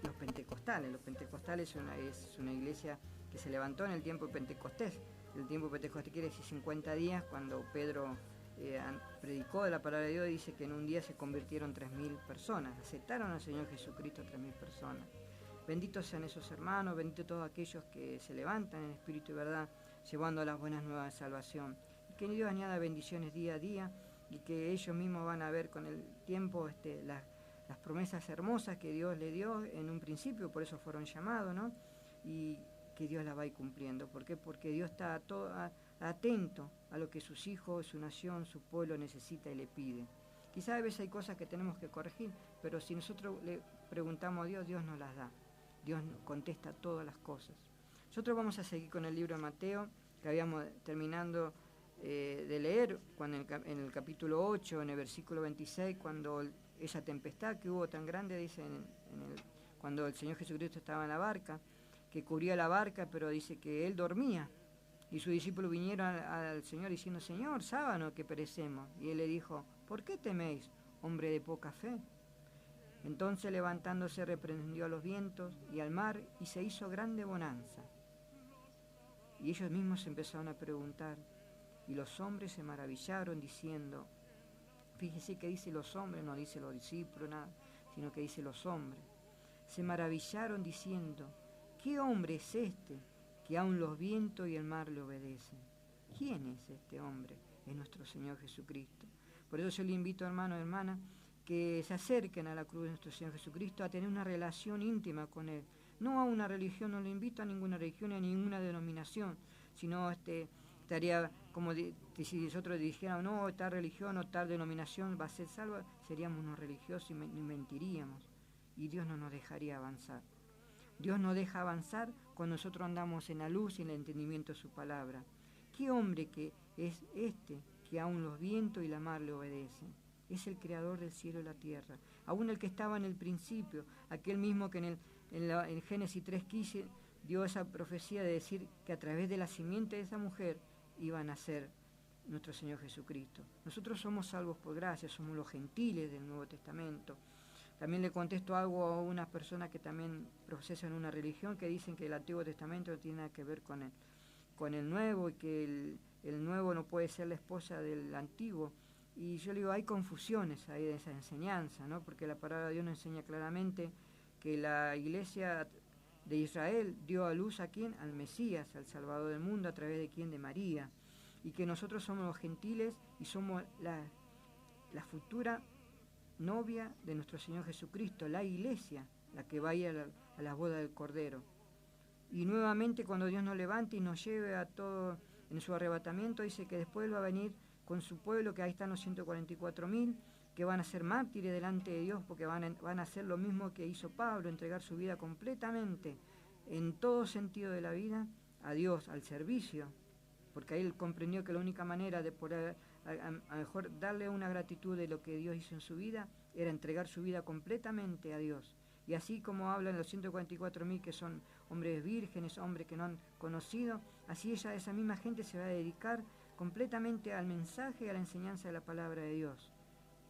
los pentecostales. Los pentecostales es una iglesia que se levantó en el tiempo de Pentecostés. El tiempo de Pentecostés quiere decir 50 días, cuando Pedro predicó de la palabra de Dios. Dice que en un día se convirtieron 3.000 personas, aceptaron al Señor Jesucristo 3.000 personas. Benditos sean esos hermanos, benditos todos aquellos que se levantan en espíritu y verdad, llevando las buenas nuevas de salvación. Y que Dios añada bendiciones día a día, y que ellos mismos van a ver con el tiempo las promesas hermosas que Dios le dio en un principio, por eso fueron llamados, ¿no? Y que Dios las va a ir cumpliendo. ¿Por qué? Porque Dios está atento a lo que sus hijos, su nación, su pueblo necesita y le pide. Quizás a veces hay cosas que tenemos que corregir, pero si nosotros le preguntamos a Dios, Dios nos las da. Dios contesta todas las cosas. Nosotros vamos a seguir con el libro de Mateo, que habíamos terminando de leer cuando en el capítulo 8, en el versículo 26, cuando esa tempestad que hubo tan grande, dice, cuando el Señor Jesucristo estaba en la barca, que cubría la barca, pero dice que él dormía. Y sus discípulos vinieron al Señor diciendo: Señor, sábanos que perecemos. Y él le dijo: ¿por qué teméis, hombre de poca fe? Entonces, levantándose, reprendió a los vientos y al mar, y se hizo grande bonanza. Y ellos mismos se empezaron a preguntar, y los hombres se maravillaron diciendo, fíjese que dice los hombres, no dice los discípulos, nada, sino que dice los hombres. Se maravillaron diciendo: ¿qué hombre es este que aun los vientos y el mar le obedecen? ¿Quién es este hombre? Es nuestro Señor Jesucristo. Por eso yo le invito, hermano y hermana, que se acerquen a la cruz de nuestro Señor Jesucristo, a tener una relación íntima con Él. No a una religión, no le invito a ninguna religión ni a ninguna denominación, sino estaría como si nosotros dijéramos: no, tal religión o tal denominación va a ser salva, seríamos unos religiosos y mentiríamos. Y Dios no nos dejaría avanzar. Dios nos deja avanzar cuando nosotros andamos en la luz y en el entendimiento de su palabra. ¿Qué hombre que es este que aun los vientos y la mar le obedecen? Es el creador del cielo y la tierra, aún el que estaba en el principio, aquel mismo que en Génesis 3:15 dio esa profecía de decir que a través de la simiente de esa mujer iban a ser nuestro Señor Jesucristo. Nosotros somos salvos por gracia, somos los gentiles del Nuevo Testamento. También le contesto algo a unas personas que también profesan una religión que dicen que el Antiguo Testamento no tiene nada que ver con el Nuevo y que el Nuevo no puede ser la esposa del Antiguo. Y yo le digo, hay confusiones ahí de esa enseñanza, ¿no? Porque la palabra de Dios nos enseña claramente que la iglesia de Israel dio a luz a quién, al Mesías, al Salvador del mundo, a través de quién, de María, y que nosotros somos los gentiles y somos la futura novia de nuestro Señor Jesucristo, la iglesia, la que vaya a la boda del Cordero. Y nuevamente cuando Dios nos levante y nos lleve a todo en su arrebatamiento, dice que después Él va a venir con su pueblo, que ahí están los 144.000, que van a ser mártires delante de Dios, porque van a hacer lo mismo que hizo Pablo, entregar su vida completamente, en todo sentido de la vida, a Dios, al servicio, porque ahí él comprendió que la única manera de poder a mejor darle una gratitud de lo que Dios hizo en su vida, era entregar su vida completamente a Dios. Y así como hablan los 144.000 que son hombres vírgenes, hombres que no han conocido, así esa misma gente se va a dedicar completamente al mensaje y a la enseñanza de la palabra de Dios.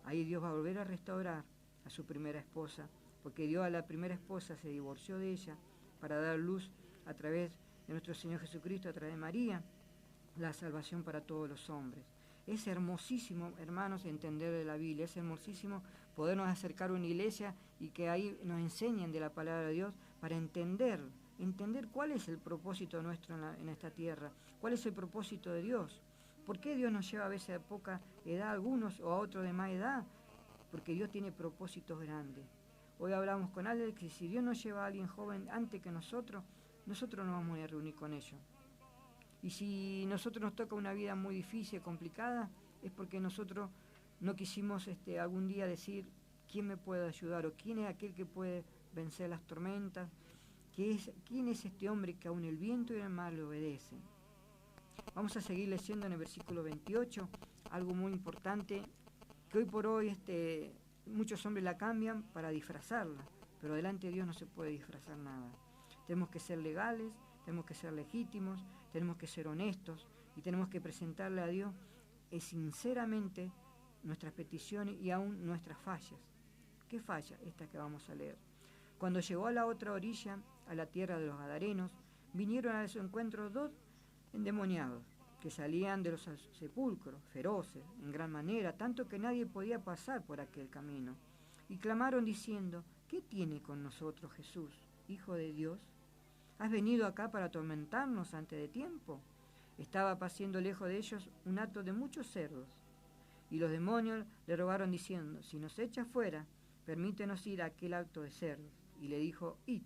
Ahí Dios va a volver a restaurar a su primera esposa, porque Dios a la primera esposa se divorció de ella para dar luz a través de nuestro Señor Jesucristo, a través de María, la salvación para todos los hombres. Es hermosísimo, hermanos, entender de la Biblia, es hermosísimo podernos acercar a una iglesia y que ahí nos enseñen de la palabra de Dios para entender cuál es el propósito nuestro en esta tierra, cuál es el propósito de Dios. ¿Por qué Dios nos lleva a veces a poca edad a algunos o a otros de más edad? Porque Dios tiene propósitos grandes. Hoy hablamos con alguien que si Dios nos lleva a alguien joven antes que nosotros nos vamos a reunir con ellos. Y si nosotros nos toca una vida muy difícil, complicada, es porque nosotros no quisimos algún día decir quién me puede ayudar o quién es aquel que puede vencer las tormentas, quién es este hombre que aun el viento y el mar le obedecen. Vamos a seguir leyendo en el versículo 28, algo muy importante, que hoy por hoy muchos hombres la cambian para disfrazarla, pero delante de Dios no se puede disfrazar nada. Tenemos que ser legales, tenemos que ser legítimos, tenemos que ser honestos y tenemos que presentarle a Dios sinceramente nuestras peticiones y aún nuestras fallas. ¿Qué falla? Esta que vamos a leer. Cuando llegó a la otra orilla, a la tierra de los Gadarenos, vinieron a su encuentro 2 endemoniados que salían de los sepulcros, feroces, en gran manera, tanto que nadie podía pasar por aquel camino. Y clamaron diciendo, ¿qué tiene con nosotros Jesús, Hijo de Dios? ¿Has venido acá para atormentarnos antes de tiempo? Estaba pasando lejos de ellos un hato de muchos cerdos. Y los demonios le rogaron diciendo, si nos echa fuera, permítenos ir a aquel hato de cerdos. Y le dijo, id.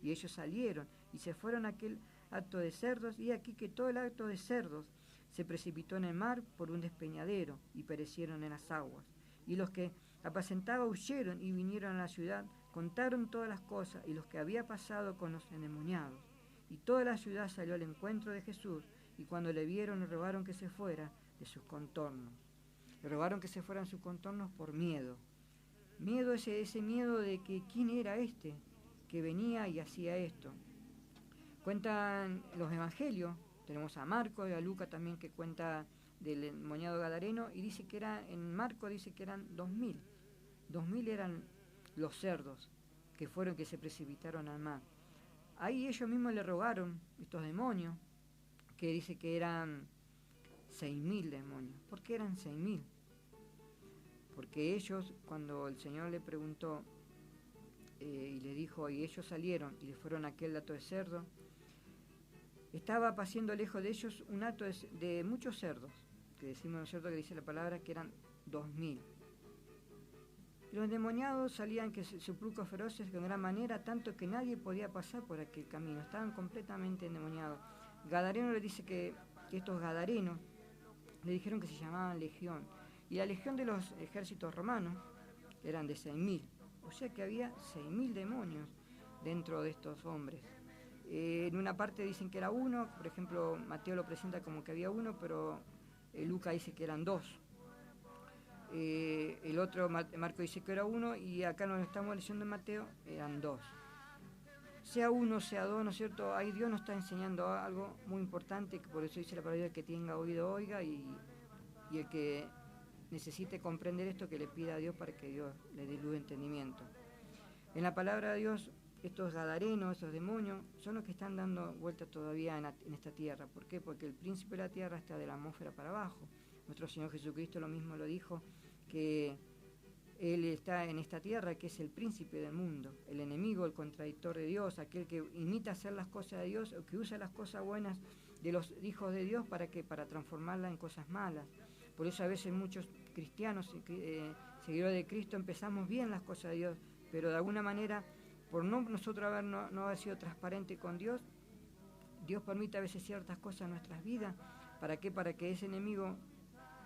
Y ellos salieron y se fueron a aquel hato de cerdos, y aquí que todo el hato de cerdos se precipitó en el mar por un despeñadero y perecieron en las aguas. Y los que apacentaban huyeron y vinieron a la ciudad, contaron todas las cosas y los que había pasado con los endemoniados. Y toda la ciudad salió al encuentro de Jesús, y cuando le vieron le rogaron que se fuera de sus contornos. Le rogaron que se fueran de sus contornos por miedo. Miedo, ese miedo de que quién era que venía y hacía esto. Cuentan los evangelios, tenemos a Marcos y a Lucas también que cuenta del endemoniado gadareno, y dice que en Marcos dice que eran 2.000. 2.000 eran los cerdos que se precipitaron al mar. Ahí ellos mismos le rogaron, estos demonios, que dice que eran 6.000 demonios. ¿Por qué eran 6.000? Porque ellos, cuando el Señor le preguntó y le dijo, y ellos salieron y le fueron a aquel hato de cerdo, estaba pasando lejos de ellos un hato de muchos cerdos, que decimos, ¿no es cierto?, que dice la palabra que eran 2.000. Los endemoniados salían que sepulcros feroces de gran manera, tanto que nadie podía pasar por aquel camino, estaban completamente endemoniados. Gadareno le dice que estos gadarenos le dijeron que se llamaban legión, y la legión de los ejércitos romanos eran de 6.000, o sea que había 6.000 demonios dentro de estos hombres. En una parte dicen que era uno, por ejemplo Mateo lo presenta como que había uno, pero Lucas dice que eran 2. El otro, Marco, dice que era uno, y acá nos estamos leyendo en Mateo, eran 2. Sea uno, sea 2, ¿no es cierto? Ahí Dios nos está enseñando algo muy importante, que por eso dice la palabra, que tenga oído oiga y Y el que necesite comprender esto, que le pida a Dios para que Dios le dé luz de entendimiento. En la palabra de Dios, estos gadarenos, estos demonios, son los que están dando vueltas todavía en esta tierra. ¿Por qué? Porque el príncipe de la tierra está de la atmósfera para abajo. Nuestro Señor Jesucristo lo mismo lo dijo, que Él está en esta tierra, que es el príncipe del mundo, el enemigo, el contradictor de Dios, aquel que imita hacer las cosas de Dios o que usa las cosas buenas de los hijos de Dios para transformarlas en cosas malas. Por eso a veces muchos cristianos, seguidores de Cristo, empezamos bien las cosas de Dios, pero de alguna manera, por nosotros no haber sido transparente con Dios, Dios permite a veces ciertas cosas en nuestras vidas. ¿Para qué? Para que ese enemigo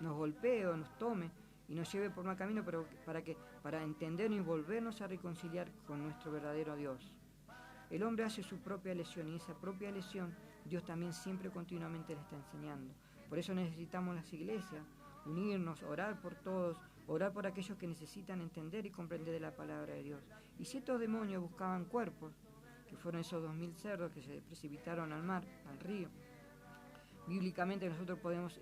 nos golpee o nos tome y nos lleve por mal camino, pero para entender y volvernos a reconciliar con nuestro verdadero Dios. El hombre hace su propia lesión, y esa propia lesión Dios también siempre continuamente le está enseñando. Por eso necesitamos las iglesias, unirnos, orar por todos, orar por aquellos que necesitan entender y comprender de la palabra de Dios. Y si estos demonios buscaban cuerpos, que fueron esos 2000 cerdos que se precipitaron al mar, al río, bíblicamente nosotros podemos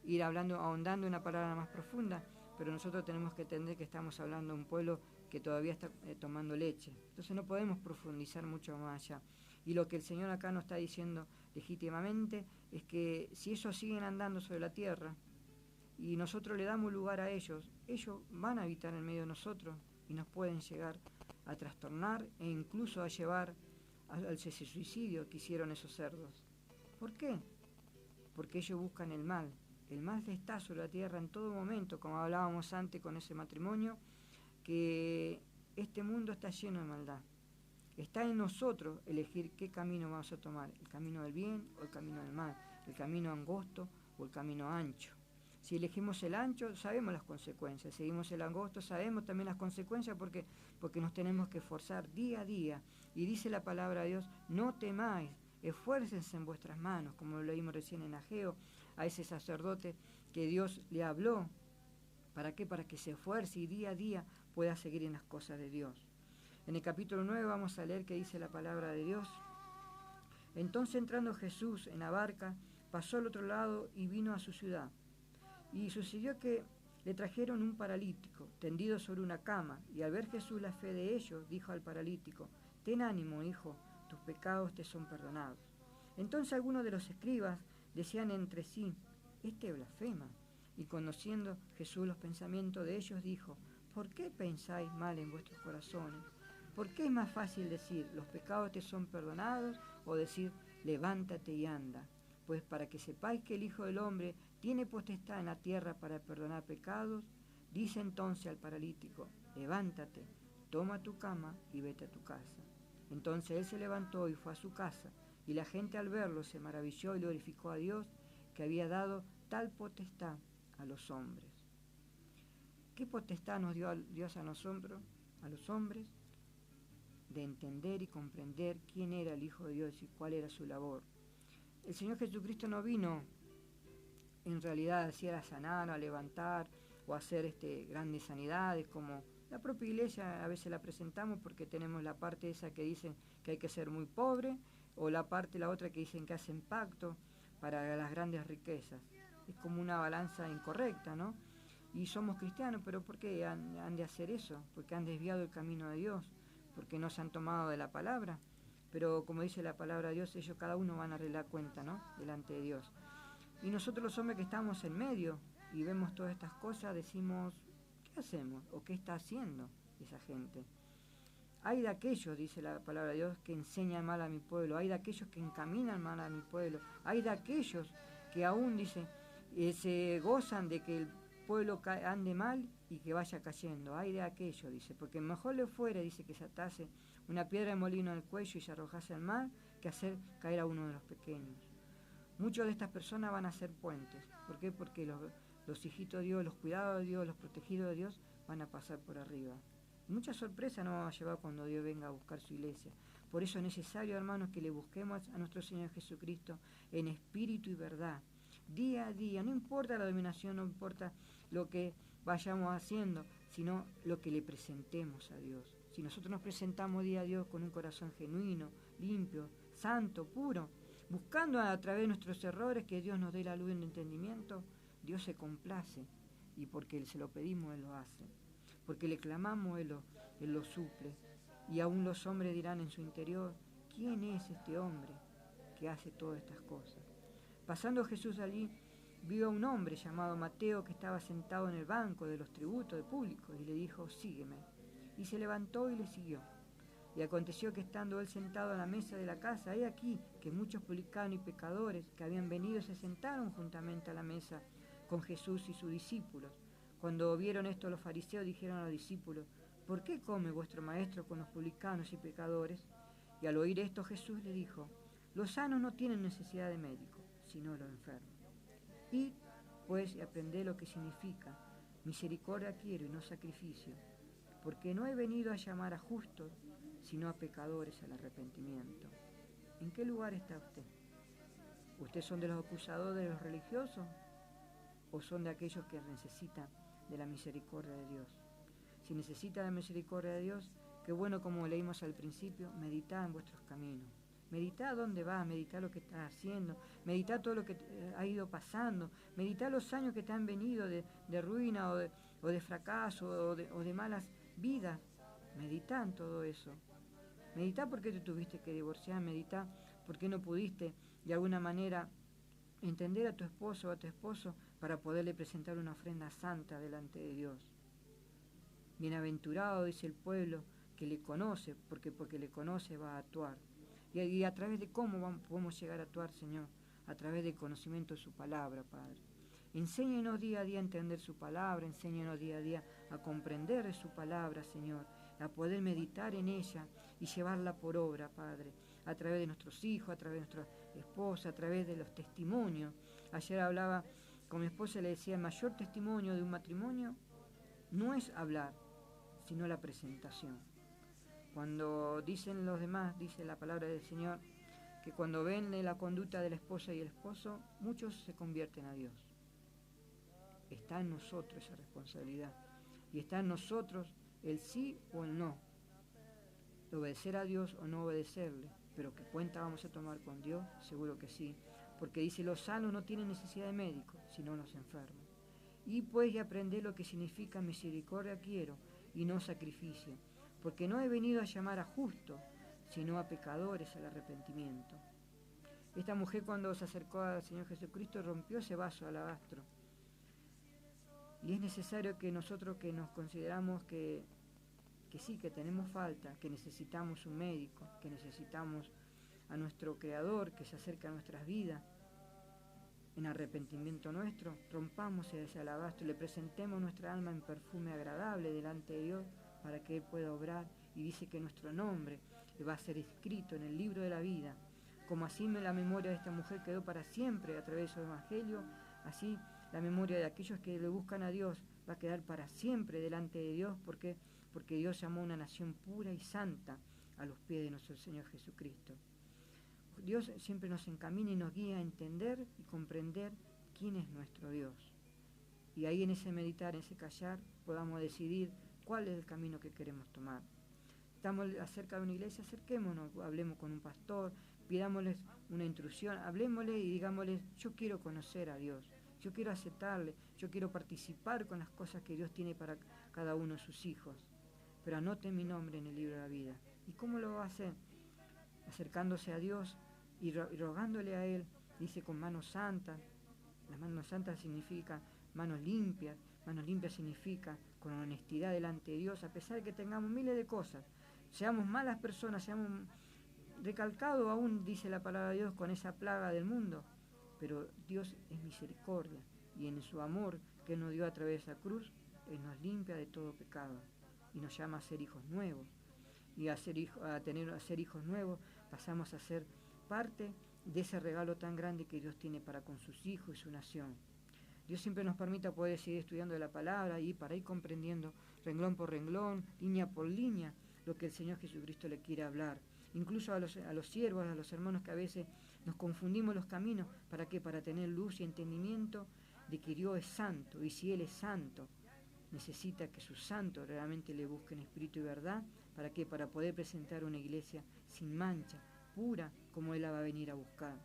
ir ahondando en una palabra más profunda, pero nosotros tenemos que entender que estamos hablando de un pueblo que todavía está tomando leche. Entonces no podemos profundizar mucho más allá. Y lo que el Señor acá nos está diciendo legítimamente es que si ellos siguen andando sobre la tierra y nosotros le damos lugar a ellos van a habitar en medio de nosotros y nos pueden llegar a trastornar e incluso a llevar al suicidio que hicieron esos cerdos. ¿Por qué? Porque ellos buscan el mal. El mal está sobre la tierra en todo momento, como hablábamos antes con ese matrimonio, que este mundo está lleno de maldad. Está en nosotros elegir qué camino vamos a tomar, el camino del bien o el camino del mal, el camino angosto o el camino ancho. Si elegimos el ancho, sabemos las consecuencias. Si seguimos el angosto, sabemos también las consecuencias porque nos tenemos que esforzar día a día. Y dice la palabra de Dios, no temáis, esfuércense en vuestras manos, como lo leímos recién en Ageo, a ese sacerdote que Dios le habló. ¿Para qué? Para que se esfuerce y día a día pueda seguir en las cosas de Dios. En el capítulo 9 vamos a leer que dice la palabra de Dios. Entonces entrando Jesús en la barca, pasó al otro lado y vino a su ciudad. Y sucedió que le trajeron un paralítico, tendido sobre una cama, y al ver Jesús la fe de ellos, dijo al paralítico, ten ánimo, hijo, tus pecados te son perdonados. Entonces algunos de los escribas decían entre sí, este blasfema. Y conociendo Jesús los pensamientos de ellos, dijo, ¿por qué pensáis mal en vuestros corazones? ¿Por qué es más fácil decir, los pecados te son perdonados, o decir, levántate y anda? Pues para que sepáis que el Hijo del Hombre tiene potestad en la tierra para perdonar pecados, dice entonces al paralítico, levántate, toma tu cama y vete a tu casa. Entonces él se levantó y fue a su casa, y la gente al verlo se maravilló y glorificó a Dios, que había dado tal potestad a los hombres. ¿Qué potestad nos dio Dios a los hombres? De entender y comprender quién era el Hijo de Dios y cuál era su labor. El Señor Jesucristo no vino en realidad a sanar, a levantar o a hacer grandes sanidades, como la propia iglesia a veces la presentamos porque tenemos la parte esa que dicen que hay que ser muy pobre, o la otra que dicen que hacen pacto para las grandes riquezas. Es como una balanza incorrecta, ¿no? Y somos cristianos, pero ¿por qué han de hacer eso? Porque han desviado el camino de Dios, porque no se han tomado de la palabra. Pero como dice la palabra de Dios, ellos cada uno van a arreglar cuenta, ¿no? Delante de Dios. Y nosotros los hombres que estamos en medio y vemos todas estas cosas, decimos, ¿qué hacemos? ¿O qué está haciendo esa gente? Hay de aquellos, dice la palabra de Dios, que enseñan mal a mi pueblo. Hay de aquellos que encaminan mal a mi pueblo. Hay de aquellos que aún, dice, se gozan de que el pueblo ande mal y que vaya cayendo. Hay de aquellos, dice, porque mejor le fuera, dice, que se atase una piedra de molino en el cuello y se arrojase al mar, que hacer caer a uno de los pequeños. Muchas de estas personas van a ser puentes. ¿Por qué? Porque los hijitos de Dios, los cuidados de Dios, los protegidos de Dios van a pasar por arriba. Mucha sorpresa nos va a llevar cuando Dios venga a buscar su iglesia. Por eso es necesario, hermanos, que le busquemos a nuestro Señor Jesucristo en espíritu y verdad. Día a día, no importa la dominación, no importa lo que vayamos haciendo, sino lo que le presentemos a Dios. Si nosotros nos presentamos día a Dios con un corazón genuino, limpio, santo, puro, buscando a través de nuestros errores que Dios nos dé la luz en el entendimiento, Dios se complace, y porque se lo pedimos, Él lo hace. Porque le clamamos, Él lo suple. Y aún los hombres dirán en su interior, ¿quién es este hombre que hace todas estas cosas? Pasando Jesús allí, vio a un hombre llamado Mateo que estaba sentado en el banco de los tributos de público y le dijo, sígueme. Y se levantó y le siguió. Y aconteció que estando él sentado a la mesa de la casa, he aquí que muchos publicanos y pecadores que habían venido se sentaron juntamente a la mesa con Jesús y sus discípulos. Cuando vieron esto los fariseos dijeron a los discípulos, ¿por qué come vuestro maestro con los publicanos y pecadores? Y al oír esto Jesús le dijo, los sanos no tienen necesidad de médico, sino los enfermos. Id, pues, y aprended lo que significa, misericordia quiero y no sacrificio, porque no he venido a llamar a justos, sino a pecadores al arrepentimiento. ¿En qué lugar está usted? ¿Ustedes son de los acusadores de los religiosos o son de aquellos que necesitan de la misericordia de Dios? Si necesita la misericordia de Dios, qué bueno, como leímos al principio, meditad en vuestros caminos. Meditad dónde vas, meditad lo que estás haciendo, meditad todo lo que ha ido pasando, meditad los años que te han venido de ruina o de fracaso o de malas vidas. Meditá en todo eso. Meditá por qué te tuviste que divorciar, meditá por qué no pudiste de alguna manera entender a tu esposo o a tu esposo para poderle presentar una ofrenda santa delante de Dios. Bienaventurado, dice el pueblo, que le conoce, porque le conoce va a actuar. Y a través de cómo podemos llegar a actuar, Señor, a través del conocimiento de su palabra, Padre. Enséñenos día a día a entender su palabra, enséñenos día a día a comprender de su palabra, Señor, a poder meditar en ella y llevarla por obra, Padre, a través de nuestros hijos, a través de nuestra esposa, a través de los testimonios. Ayer hablaba con mi esposa y le decía, el mayor testimonio de un matrimonio no es hablar, sino la presentación. Cuando dicen los demás, dice la palabra del Señor, que cuando ven la conducta de la esposa y el esposo, muchos se convierten a Dios. Está en nosotros esa responsabilidad. Y está en nosotros el sí o el no. Obedecer a Dios o no obedecerle. Pero ¿qué cuenta vamos a tomar con Dios? Seguro que sí. Porque dice, los sanos no tienen necesidad de médico, sino los enfermos. Y pues aprender lo que significa misericordia quiero y no sacrificio. Porque no he venido a llamar a justos, sino a pecadores al arrepentimiento. Esta mujer cuando se acercó al Señor Jesucristo rompió ese vaso de alabastro. Y es necesario que nosotros que nos consideramos que sí, que tenemos falta, que necesitamos un médico, que necesitamos a nuestro Creador que se acerca a nuestras vidas, en arrepentimiento nuestro, rompamos ese alabastro y le presentemos nuestra alma en perfume agradable delante de Dios para que Él pueda obrar. Y dice que nuestro nombre va a ser escrito en el libro de la vida. Como así la memoria de esta mujer quedó para siempre a través de su evangelio, así la memoria de aquellos que le buscan a Dios va a quedar para siempre delante de Dios, porque Dios llamó a una nación pura y santa a los pies de nuestro Señor Jesucristo. Dios siempre nos encamina y nos guía a entender y comprender quién es nuestro Dios. Y ahí en ese meditar, en ese callar, podamos decidir cuál es el camino que queremos tomar. Estamos cerca de una iglesia, acerquémonos, hablemos con un pastor, pidámosles una intrusión, hablemosle y digámosles, yo quiero conocer a Dios, yo quiero aceptarle, yo quiero participar con las cosas que Dios tiene para cada uno de sus hijos. Pero anote mi nombre en el libro de la vida. ¿Y cómo lo va a hacer? Acercándose a Dios y rogándole a Él, dice con manos santas. Las manos santas significan manos limpias significa con honestidad delante de Dios, a pesar de que tengamos miles de cosas, seamos malas personas, seamos recalcados aún, dice la palabra de Dios, con esa plaga del mundo, pero Dios es misericordia y en su amor que Él nos dio a través de esa cruz, Él nos limpia de todo pecado y nos llama a ser hijos nuevos. Y a ser hijos nuevos pasamos a ser parte de ese regalo tan grande que Dios tiene para con sus hijos y su nación. Dios siempre nos permita poder seguir estudiando de la palabra y para ir comprendiendo renglón por renglón, línea por línea, lo que el Señor Jesucristo le quiere hablar. Incluso a los siervos, a los hermanos que a veces nos confundimos los caminos, ¿para qué? Para tener luz y entendimiento de que Dios es santo, y si Él es santo, necesita que sus santos realmente le busquen espíritu y verdad. ¿Para qué? Para poder presentar una iglesia sin mancha, pura, como Él la va a venir a buscar.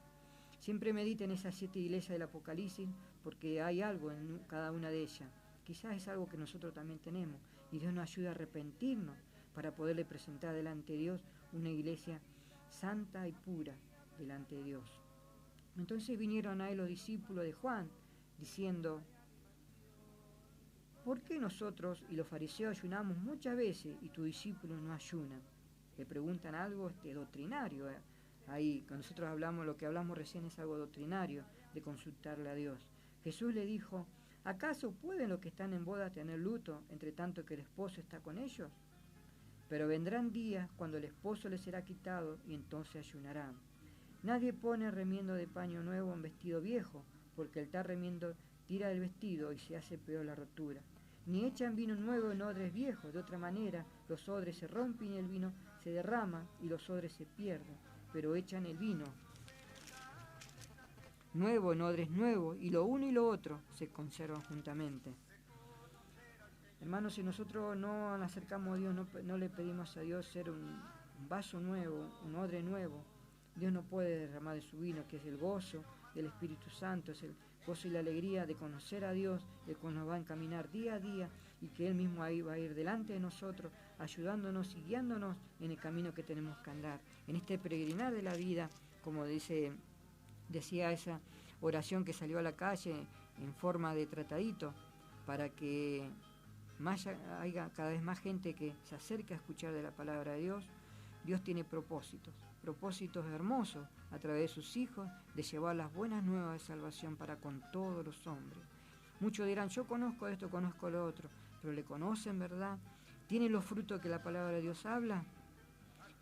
Siempre medita en esas 7 iglesias del Apocalipsis, porque hay algo en cada una de ellas. Quizás es algo que nosotros también tenemos, y Dios nos ayuda a arrepentirnos para poderle presentar delante de Dios una iglesia santa y pura delante de Dios. Entonces vinieron a él los discípulos de Juan, diciendo: ¿por qué nosotros y los fariseos ayunamos muchas veces y tus discípulos no ayunan? Le preguntan algo doctrinario. Ahí, cuando nosotros hablamos, lo que hablamos recién es algo doctrinario, de consultarle a Dios. Jesús le dijo: ¿acaso pueden los que están en boda tener luto, entre tanto que el esposo está con ellos? Pero vendrán días cuando el esposo les será quitado, y entonces ayunarán. Nadie pone remiendo de paño nuevo en vestido viejo, porque el tal remiendo tira el vestido y se hace peor la rotura. Ni echan vino nuevo en odres viejos, de otra manera los odres se rompen y el vino se derrama y los odres se pierden, pero echan el vino nuevo en odres nuevos, y lo uno y lo otro se conservan juntamente. Hermanos, si nosotros no nos acercamos a Dios, no le pedimos a Dios ser un vaso nuevo, un odre nuevo, Dios no puede derramar de su vino, que es el gozo del Espíritu Santo, es el gozo y la alegría de conocer a Dios, el cual nos va a encaminar día a día, y que Él mismo ahí va a ir delante de nosotros, ayudándonos y guiándonos en el camino que tenemos que andar. En este peregrinar de la vida, como decía esa oración que salió a la calle en forma de tratadito, para que haya cada vez más gente que se acerque a escuchar de la palabra de Dios. Dios tiene propósitos hermosos a través de sus hijos, de llevar las buenas nuevas de salvación para con todos los hombres. Muchos dirán: yo conozco esto, conozco lo otro, pero ¿le conocen, verdad? ¿Tiene los frutos que la palabra de Dios habla?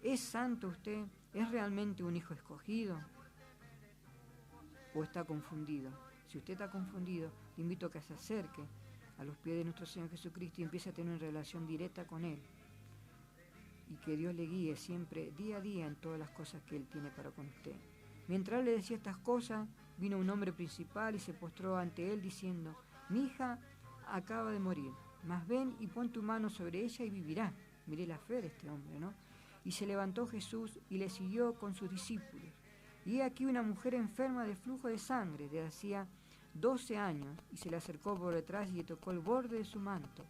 ¿Es santo usted? ¿Es realmente un hijo escogido? ¿O está confundido? Si usted está confundido, le invito a que se acerque a los pies de nuestro Señor Jesucristo y empiece a tener una relación directa con Él. Y que Dios le guíe siempre, día a día, en todas las cosas que Él tiene para con usted. Mientras Él le decía estas cosas, vino un hombre principal y se postró ante Él diciendo: mi hija acaba de morir, mas ven y pon tu mano sobre ella y vivirá. Miré la fe de este hombre, ¿no? Y se levantó Jesús y le siguió con sus discípulos. Y he aquí una mujer enferma de flujo de sangre, de hacía 12 años, y se le acercó por detrás y le tocó el borde de su manto,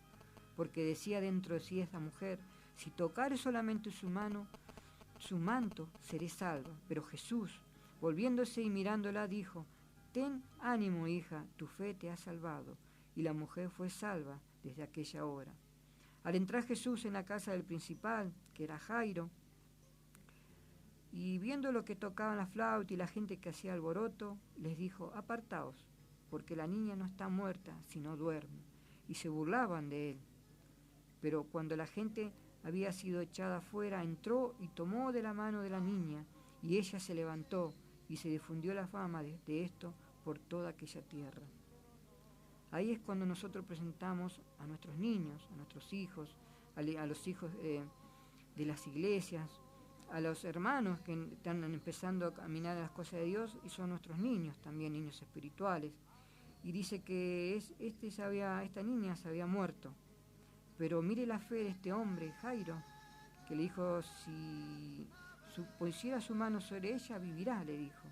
porque decía dentro de sí esta mujer: si tocare solamente su manto, seré salva. Pero Jesús, volviéndose y mirándola, dijo: ten ánimo, hija, tu fe te ha salvado. Y la mujer fue salva desde aquella hora. Al entrar Jesús en la casa del principal, que era Jairo, y viendo lo que tocaban la flauta y la gente que hacía alboroto, les dijo: apartaos, porque la niña no está muerta, sino duerme. Y se burlaban de él. Pero cuando la gente había sido echada afuera, entró y tomó de la mano de la niña, y ella se levantó, y se difundió la fama de esto por toda aquella tierra. Ahí es cuando nosotros presentamos a nuestros niños, a nuestros hijos, a los hijos de las iglesias, a los hermanos que están empezando a caminar a las cosas de Dios, y son nuestros niños también, niños espirituales. Y dice que esta niña se había muerto. Pero mire la fe de este hombre, Jairo, que le dijo: si pusiera su mano sobre ella, vivirá, le dijo.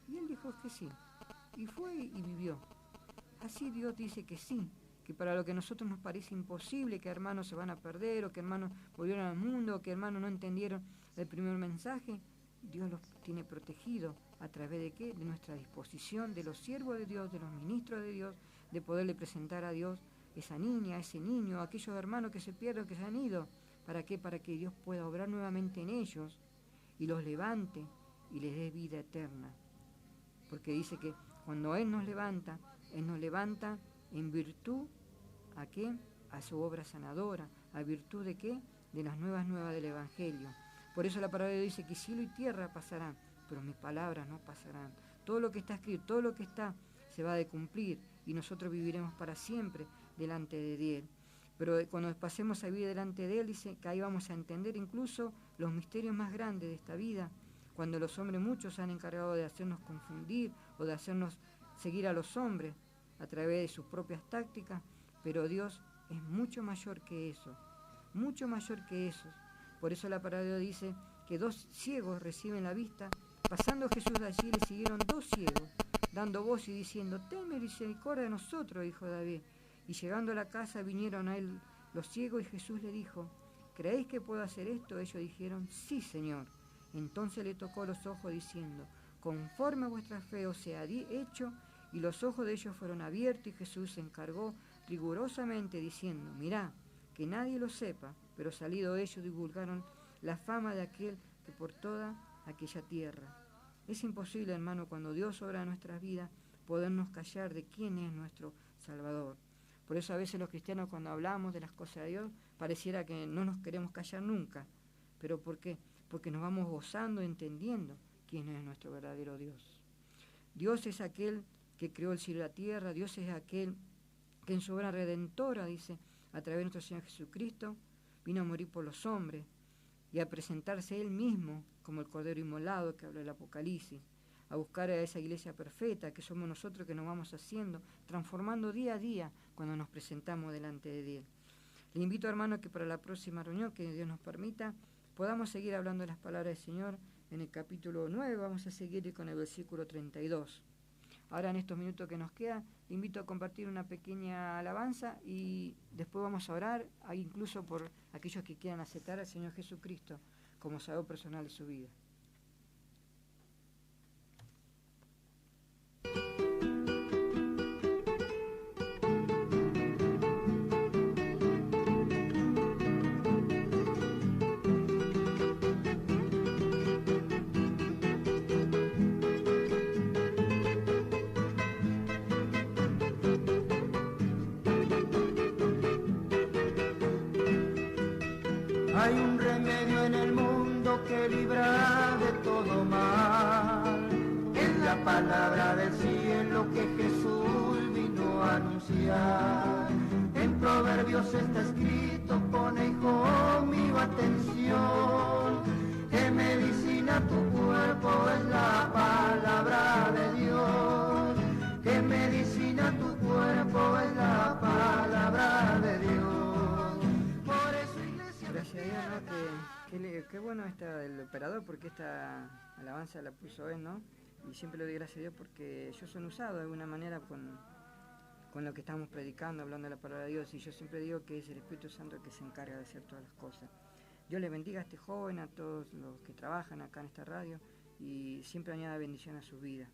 Y él dijo que sí, y fue y vivió. Así Dios dice que sí, que para lo que a nosotros nos parece imposible, que hermanos se van a perder, o que hermanos volvieron al mundo, o que hermanos no entendieron el primer mensaje, Dios los tiene protegidos. ¿A través de qué? De nuestra disposición, de los siervos de Dios, de los ministros de Dios, de poderle presentar a Dios esa niña, ese niño, aquellos hermanos que se pierden, que se han ido. ¿Para qué? Para que Dios pueda obrar nuevamente en ellos y los levante y les dé vida eterna. Porque dice que cuando Él nos levanta en virtud, ¿a qué? A su obra sanadora. ¿A virtud de qué? De las nuevas del Evangelio. Por eso la palabra de Dios dice que cielo y tierra pasarán, pero mis palabras no pasarán. Todo lo que está escrito, todo lo que está, se va a cumplir, y nosotros viviremos para siempre delante de Él. Pero cuando pasemos a vivir delante de Él, dice que ahí vamos a entender incluso los misterios más grandes de esta vida, cuando los hombres muchos se han encargado de hacernos confundir o de hacernos seguir a los hombres a través de sus propias tácticas, pero Dios es mucho mayor que eso, mucho mayor que eso. Por eso la palabra de Dios dice que 2 ciegos reciben la vista. Pasando Jesús de allí, le siguieron 2 ciegos, dando voz y diciendo: «Tenme misericordia de nosotros, hijo de David». Y llegando a la casa vinieron a él los ciegos, y Jesús le dijo: «¿Creéis que puedo hacer esto?». Ellos dijeron: «Sí, Señor». Entonces le tocó los ojos diciendo: «Conforme a vuestra fe os sea hecho». Y los ojos de ellos fueron abiertos, y Jesús se encargó rigurosamente diciendo: «Mirá, que nadie lo sepa». Pero salido ellos divulgaron la fama de aquel que por toda aquella tierra. Es imposible, hermano, cuando Dios obra en nuestras vidas, podernos callar de quién es nuestro Salvador. Por eso a veces los cristianos, cuando hablamos de las cosas de Dios, pareciera que no nos queremos callar nunca. ¿Pero por qué? Porque nos vamos gozando, entendiendo quién es nuestro verdadero Dios. Dios es aquel que creó el cielo y la tierra. Dios es aquel que en su obra redentora, dice, a través de nuestro Señor Jesucristo, vino a morir por los hombres y a presentarse Él mismo como el Cordero inmolado que habla el Apocalipsis, a buscar a esa iglesia perfecta que somos nosotros, que nos vamos haciendo, transformando día a día cuando nos presentamos delante de Él. Le invito, hermano, que para la próxima reunión, que Dios nos permita, podamos seguir hablando de las palabras del Señor. En el capítulo 9 vamos a seguir con el versículo 32. Ahora, en estos minutos que nos quedan, le invito a compartir una pequeña alabanza y después vamos a orar, incluso por aquellos que quieran aceptar al Señor Jesucristo como Salvador personal de su vida. Hay un remedio en el mundo que libra de todo mal. Es la palabra del cielo que Jesús vino a anunciar. En Proverbios está escrito: pone, hijo mío, atención, que medicina tu cuerpo es la palabra de Dios. Que medicina tu cuerpo es la palabra de Dios. Gracias a Dios, ¿no? Qué bueno está el operador, porque esta alabanza la puso él, ¿no? Y siempre le doy gracias a Dios porque ellos son usados de alguna manera con lo que estamos predicando, hablando de la palabra de Dios. Y yo siempre digo que es el Espíritu Santo el que se encarga de hacer todas las cosas. Dios le bendiga a este joven, a todos los que trabajan acá en esta radio, y siempre añada bendición a su vida.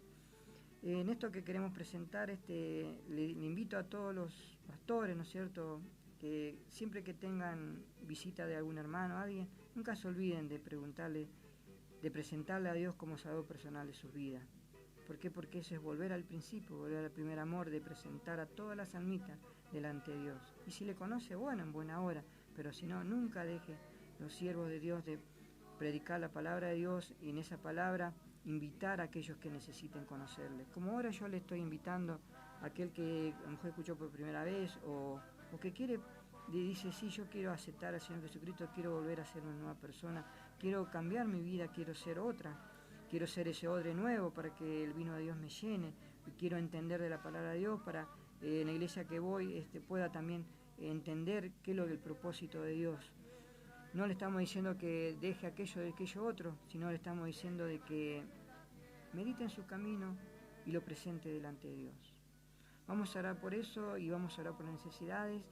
En esto que queremos presentar, le invito a todos los pastores, ¿no es cierto?, que siempre que tengan visita de algún hermano, alguien, nunca se olviden de preguntarle, de presentarle a Dios como Salvador personal de su vida. ¿Por qué? Porque eso es volver al principio, volver al primer amor, de presentar a todas las almitas delante de Dios. Y si le conoce, bueno, en buena hora, pero si no, nunca deje los siervos de Dios de predicar la palabra de Dios, y en esa palabra invitar a aquellos que necesiten conocerle. Como ahora yo le estoy invitando a aquel que a lo mejor escuchó por primera vez, o que quiere, dice: sí, yo quiero aceptar al Señor Jesucristo, quiero volver a ser una nueva persona, quiero cambiar mi vida, quiero ser otra, quiero ser ese odre nuevo para que el vino de Dios me llene, quiero entender de la palabra de Dios para en la iglesia que voy pueda también entender qué es lo del propósito de Dios. No le estamos diciendo que deje aquello de aquello otro, sino le estamos diciendo de que medite en su camino y lo presente delante de Dios. Vamos a orar por eso y vamos a orar por las necesidades,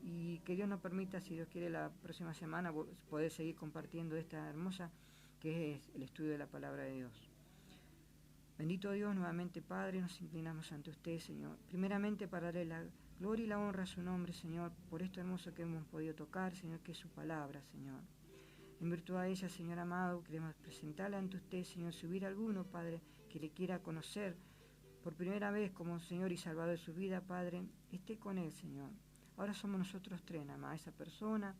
y que Dios nos permita, si Dios quiere, la próxima semana poder seguir compartiendo esta hermosa que es el estudio de la palabra de Dios. Bendito Dios, nuevamente, Padre, nos inclinamos ante usted, Señor, primeramente para darle la gloria y la honra a su nombre, Señor, por esto hermoso que hemos podido tocar, Señor, que es su palabra, Señor. En virtud de ella, Señor amado, queremos presentarla ante usted, Señor, si hubiera alguno, Padre, que le quiera conocer por primera vez como Señor y Salvador de su vida, Padre, esté con él, Señor. Ahora somos nosotros tres, nada más, esa persona,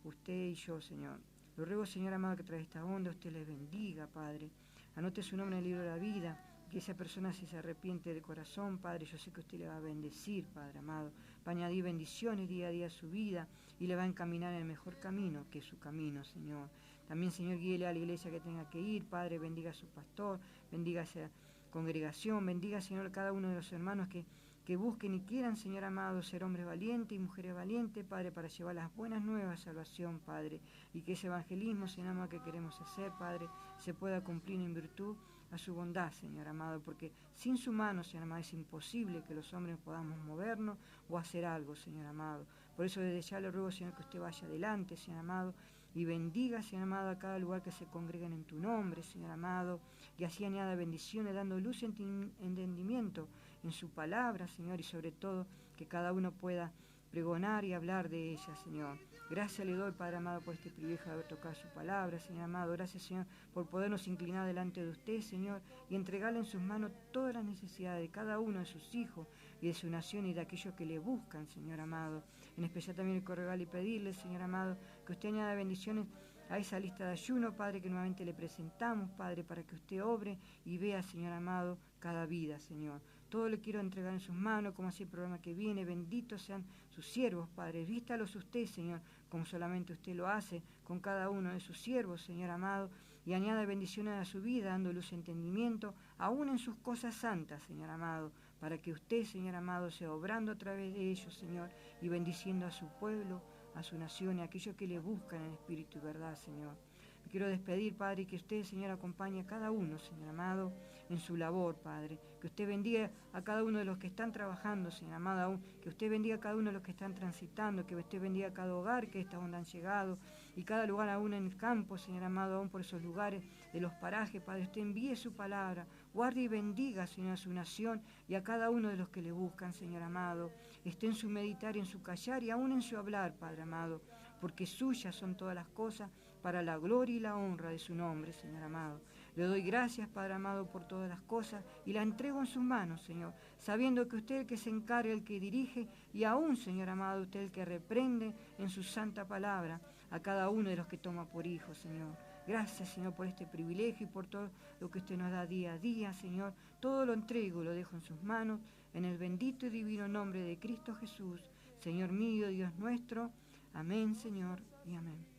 usted y yo, Señor. Lo ruego, Señor amado, que tras esta onda usted les bendiga, Padre. Anote su nombre en el libro de la vida, que esa persona, si se arrepiente de corazón, Padre, yo sé que usted le va a bendecir, Padre amado, va a añadir bendiciones día a día a su vida y le va a encaminar en el mejor camino, que es su camino, Señor. También, Señor, guíele a la iglesia que tenga que ir, Padre, bendiga a su pastor, bendiga a esa congregación, bendiga, Señor, a cada uno de los hermanos que que busquen y quieran, Señor amado, ser hombres valientes y mujeres valientes, Padre, para llevar las buenas nuevas de salvación, Padre, y que ese evangelismo, Señor amado, que queremos hacer, Padre, se pueda cumplir en virtud a su bondad, Señor amado, porque sin su mano, Señor amado, es imposible que los hombres podamos movernos o hacer algo, Señor amado. Por eso desde ya le ruego, Señor, que usted vaya adelante, Señor amado, y bendiga, Señor amado, a cada lugar que se congreguen en tu nombre, Señor amado, y así añada bendiciones, dando luz y entendimiento en su palabra, Señor, y sobre todo que cada uno pueda pregonar y hablar de ella, Señor. Gracias le doy, Padre amado, por este privilegio de haber tocado su palabra, Señor amado. Gracias, Señor, por podernos inclinar delante de usted, Señor, y entregarle en sus manos todas las necesidades de cada uno de sus hijos y de su nación y de aquellos que le buscan, Señor amado. En especial también el corregal y pedirle, Señor amado, que usted añada bendiciones a esa lista de ayuno, Padre, que nuevamente le presentamos, Padre, para que usted obre y vea, Señor amado, cada vida, Señor. Todo le quiero entregar en sus manos, como así el programa que viene. Benditos sean sus siervos, Padre. Vístalos usted, Señor, como solamente usted lo hace con cada uno de sus siervos, Señor amado, y añada bendiciones a su vida, dando luz y entendimiento, aún en sus cosas santas, Señor amado, para que usted, Señor amado, sea obrando a través de ellos, Señor, y bendiciendo a su pueblo, a su nación y a aquellos que le buscan en espíritu y verdad, Señor. Me quiero despedir, Padre, y que usted, Señor, acompañe a cada uno, Señor amado, en su labor, Padre. Que usted bendiga a cada uno de los que están trabajando, Señor amado, aún. Que usted bendiga a cada uno de los que están transitando, que usted bendiga a cada hogar que esta onda han llegado, y cada lugar aún en el campo, Señor amado, aún por esos lugares de los parajes, Padre. Usted envíe su palabra, guarde y bendiga, Señor, a su nación y a cada uno de los que le buscan, Señor amado. Esté en su meditar y en su callar y aún en su hablar, Padre amado, porque suyas son todas las cosas, para la gloria y la honra de su nombre, Señor amado. Le doy gracias, Padre amado, por todas las cosas y la entrego en sus manos, Señor, sabiendo que usted es el que se encarga, el que dirige y aún, Señor amado, usted el que reprende en su santa palabra a cada uno de los que toma por hijos, Señor. Gracias, Señor, por este privilegio y por todo lo que usted nos da día a día, Señor. Todo lo entrego y lo dejo en sus manos, en el bendito y divino nombre de Cristo Jesús, Señor mío, Dios nuestro. Amén, Señor, y amén.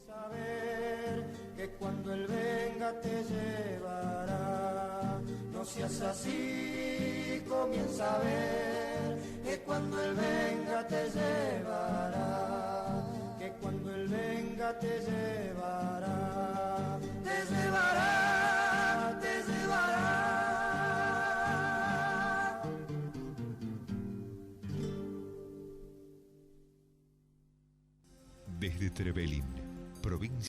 Saber que cuando Él venga te llevará, no seas así, comienza a ver que cuando Él venga te llevará, que cuando Él venga te llevará, te llevará, te llevará. Desde Trevelin, provincia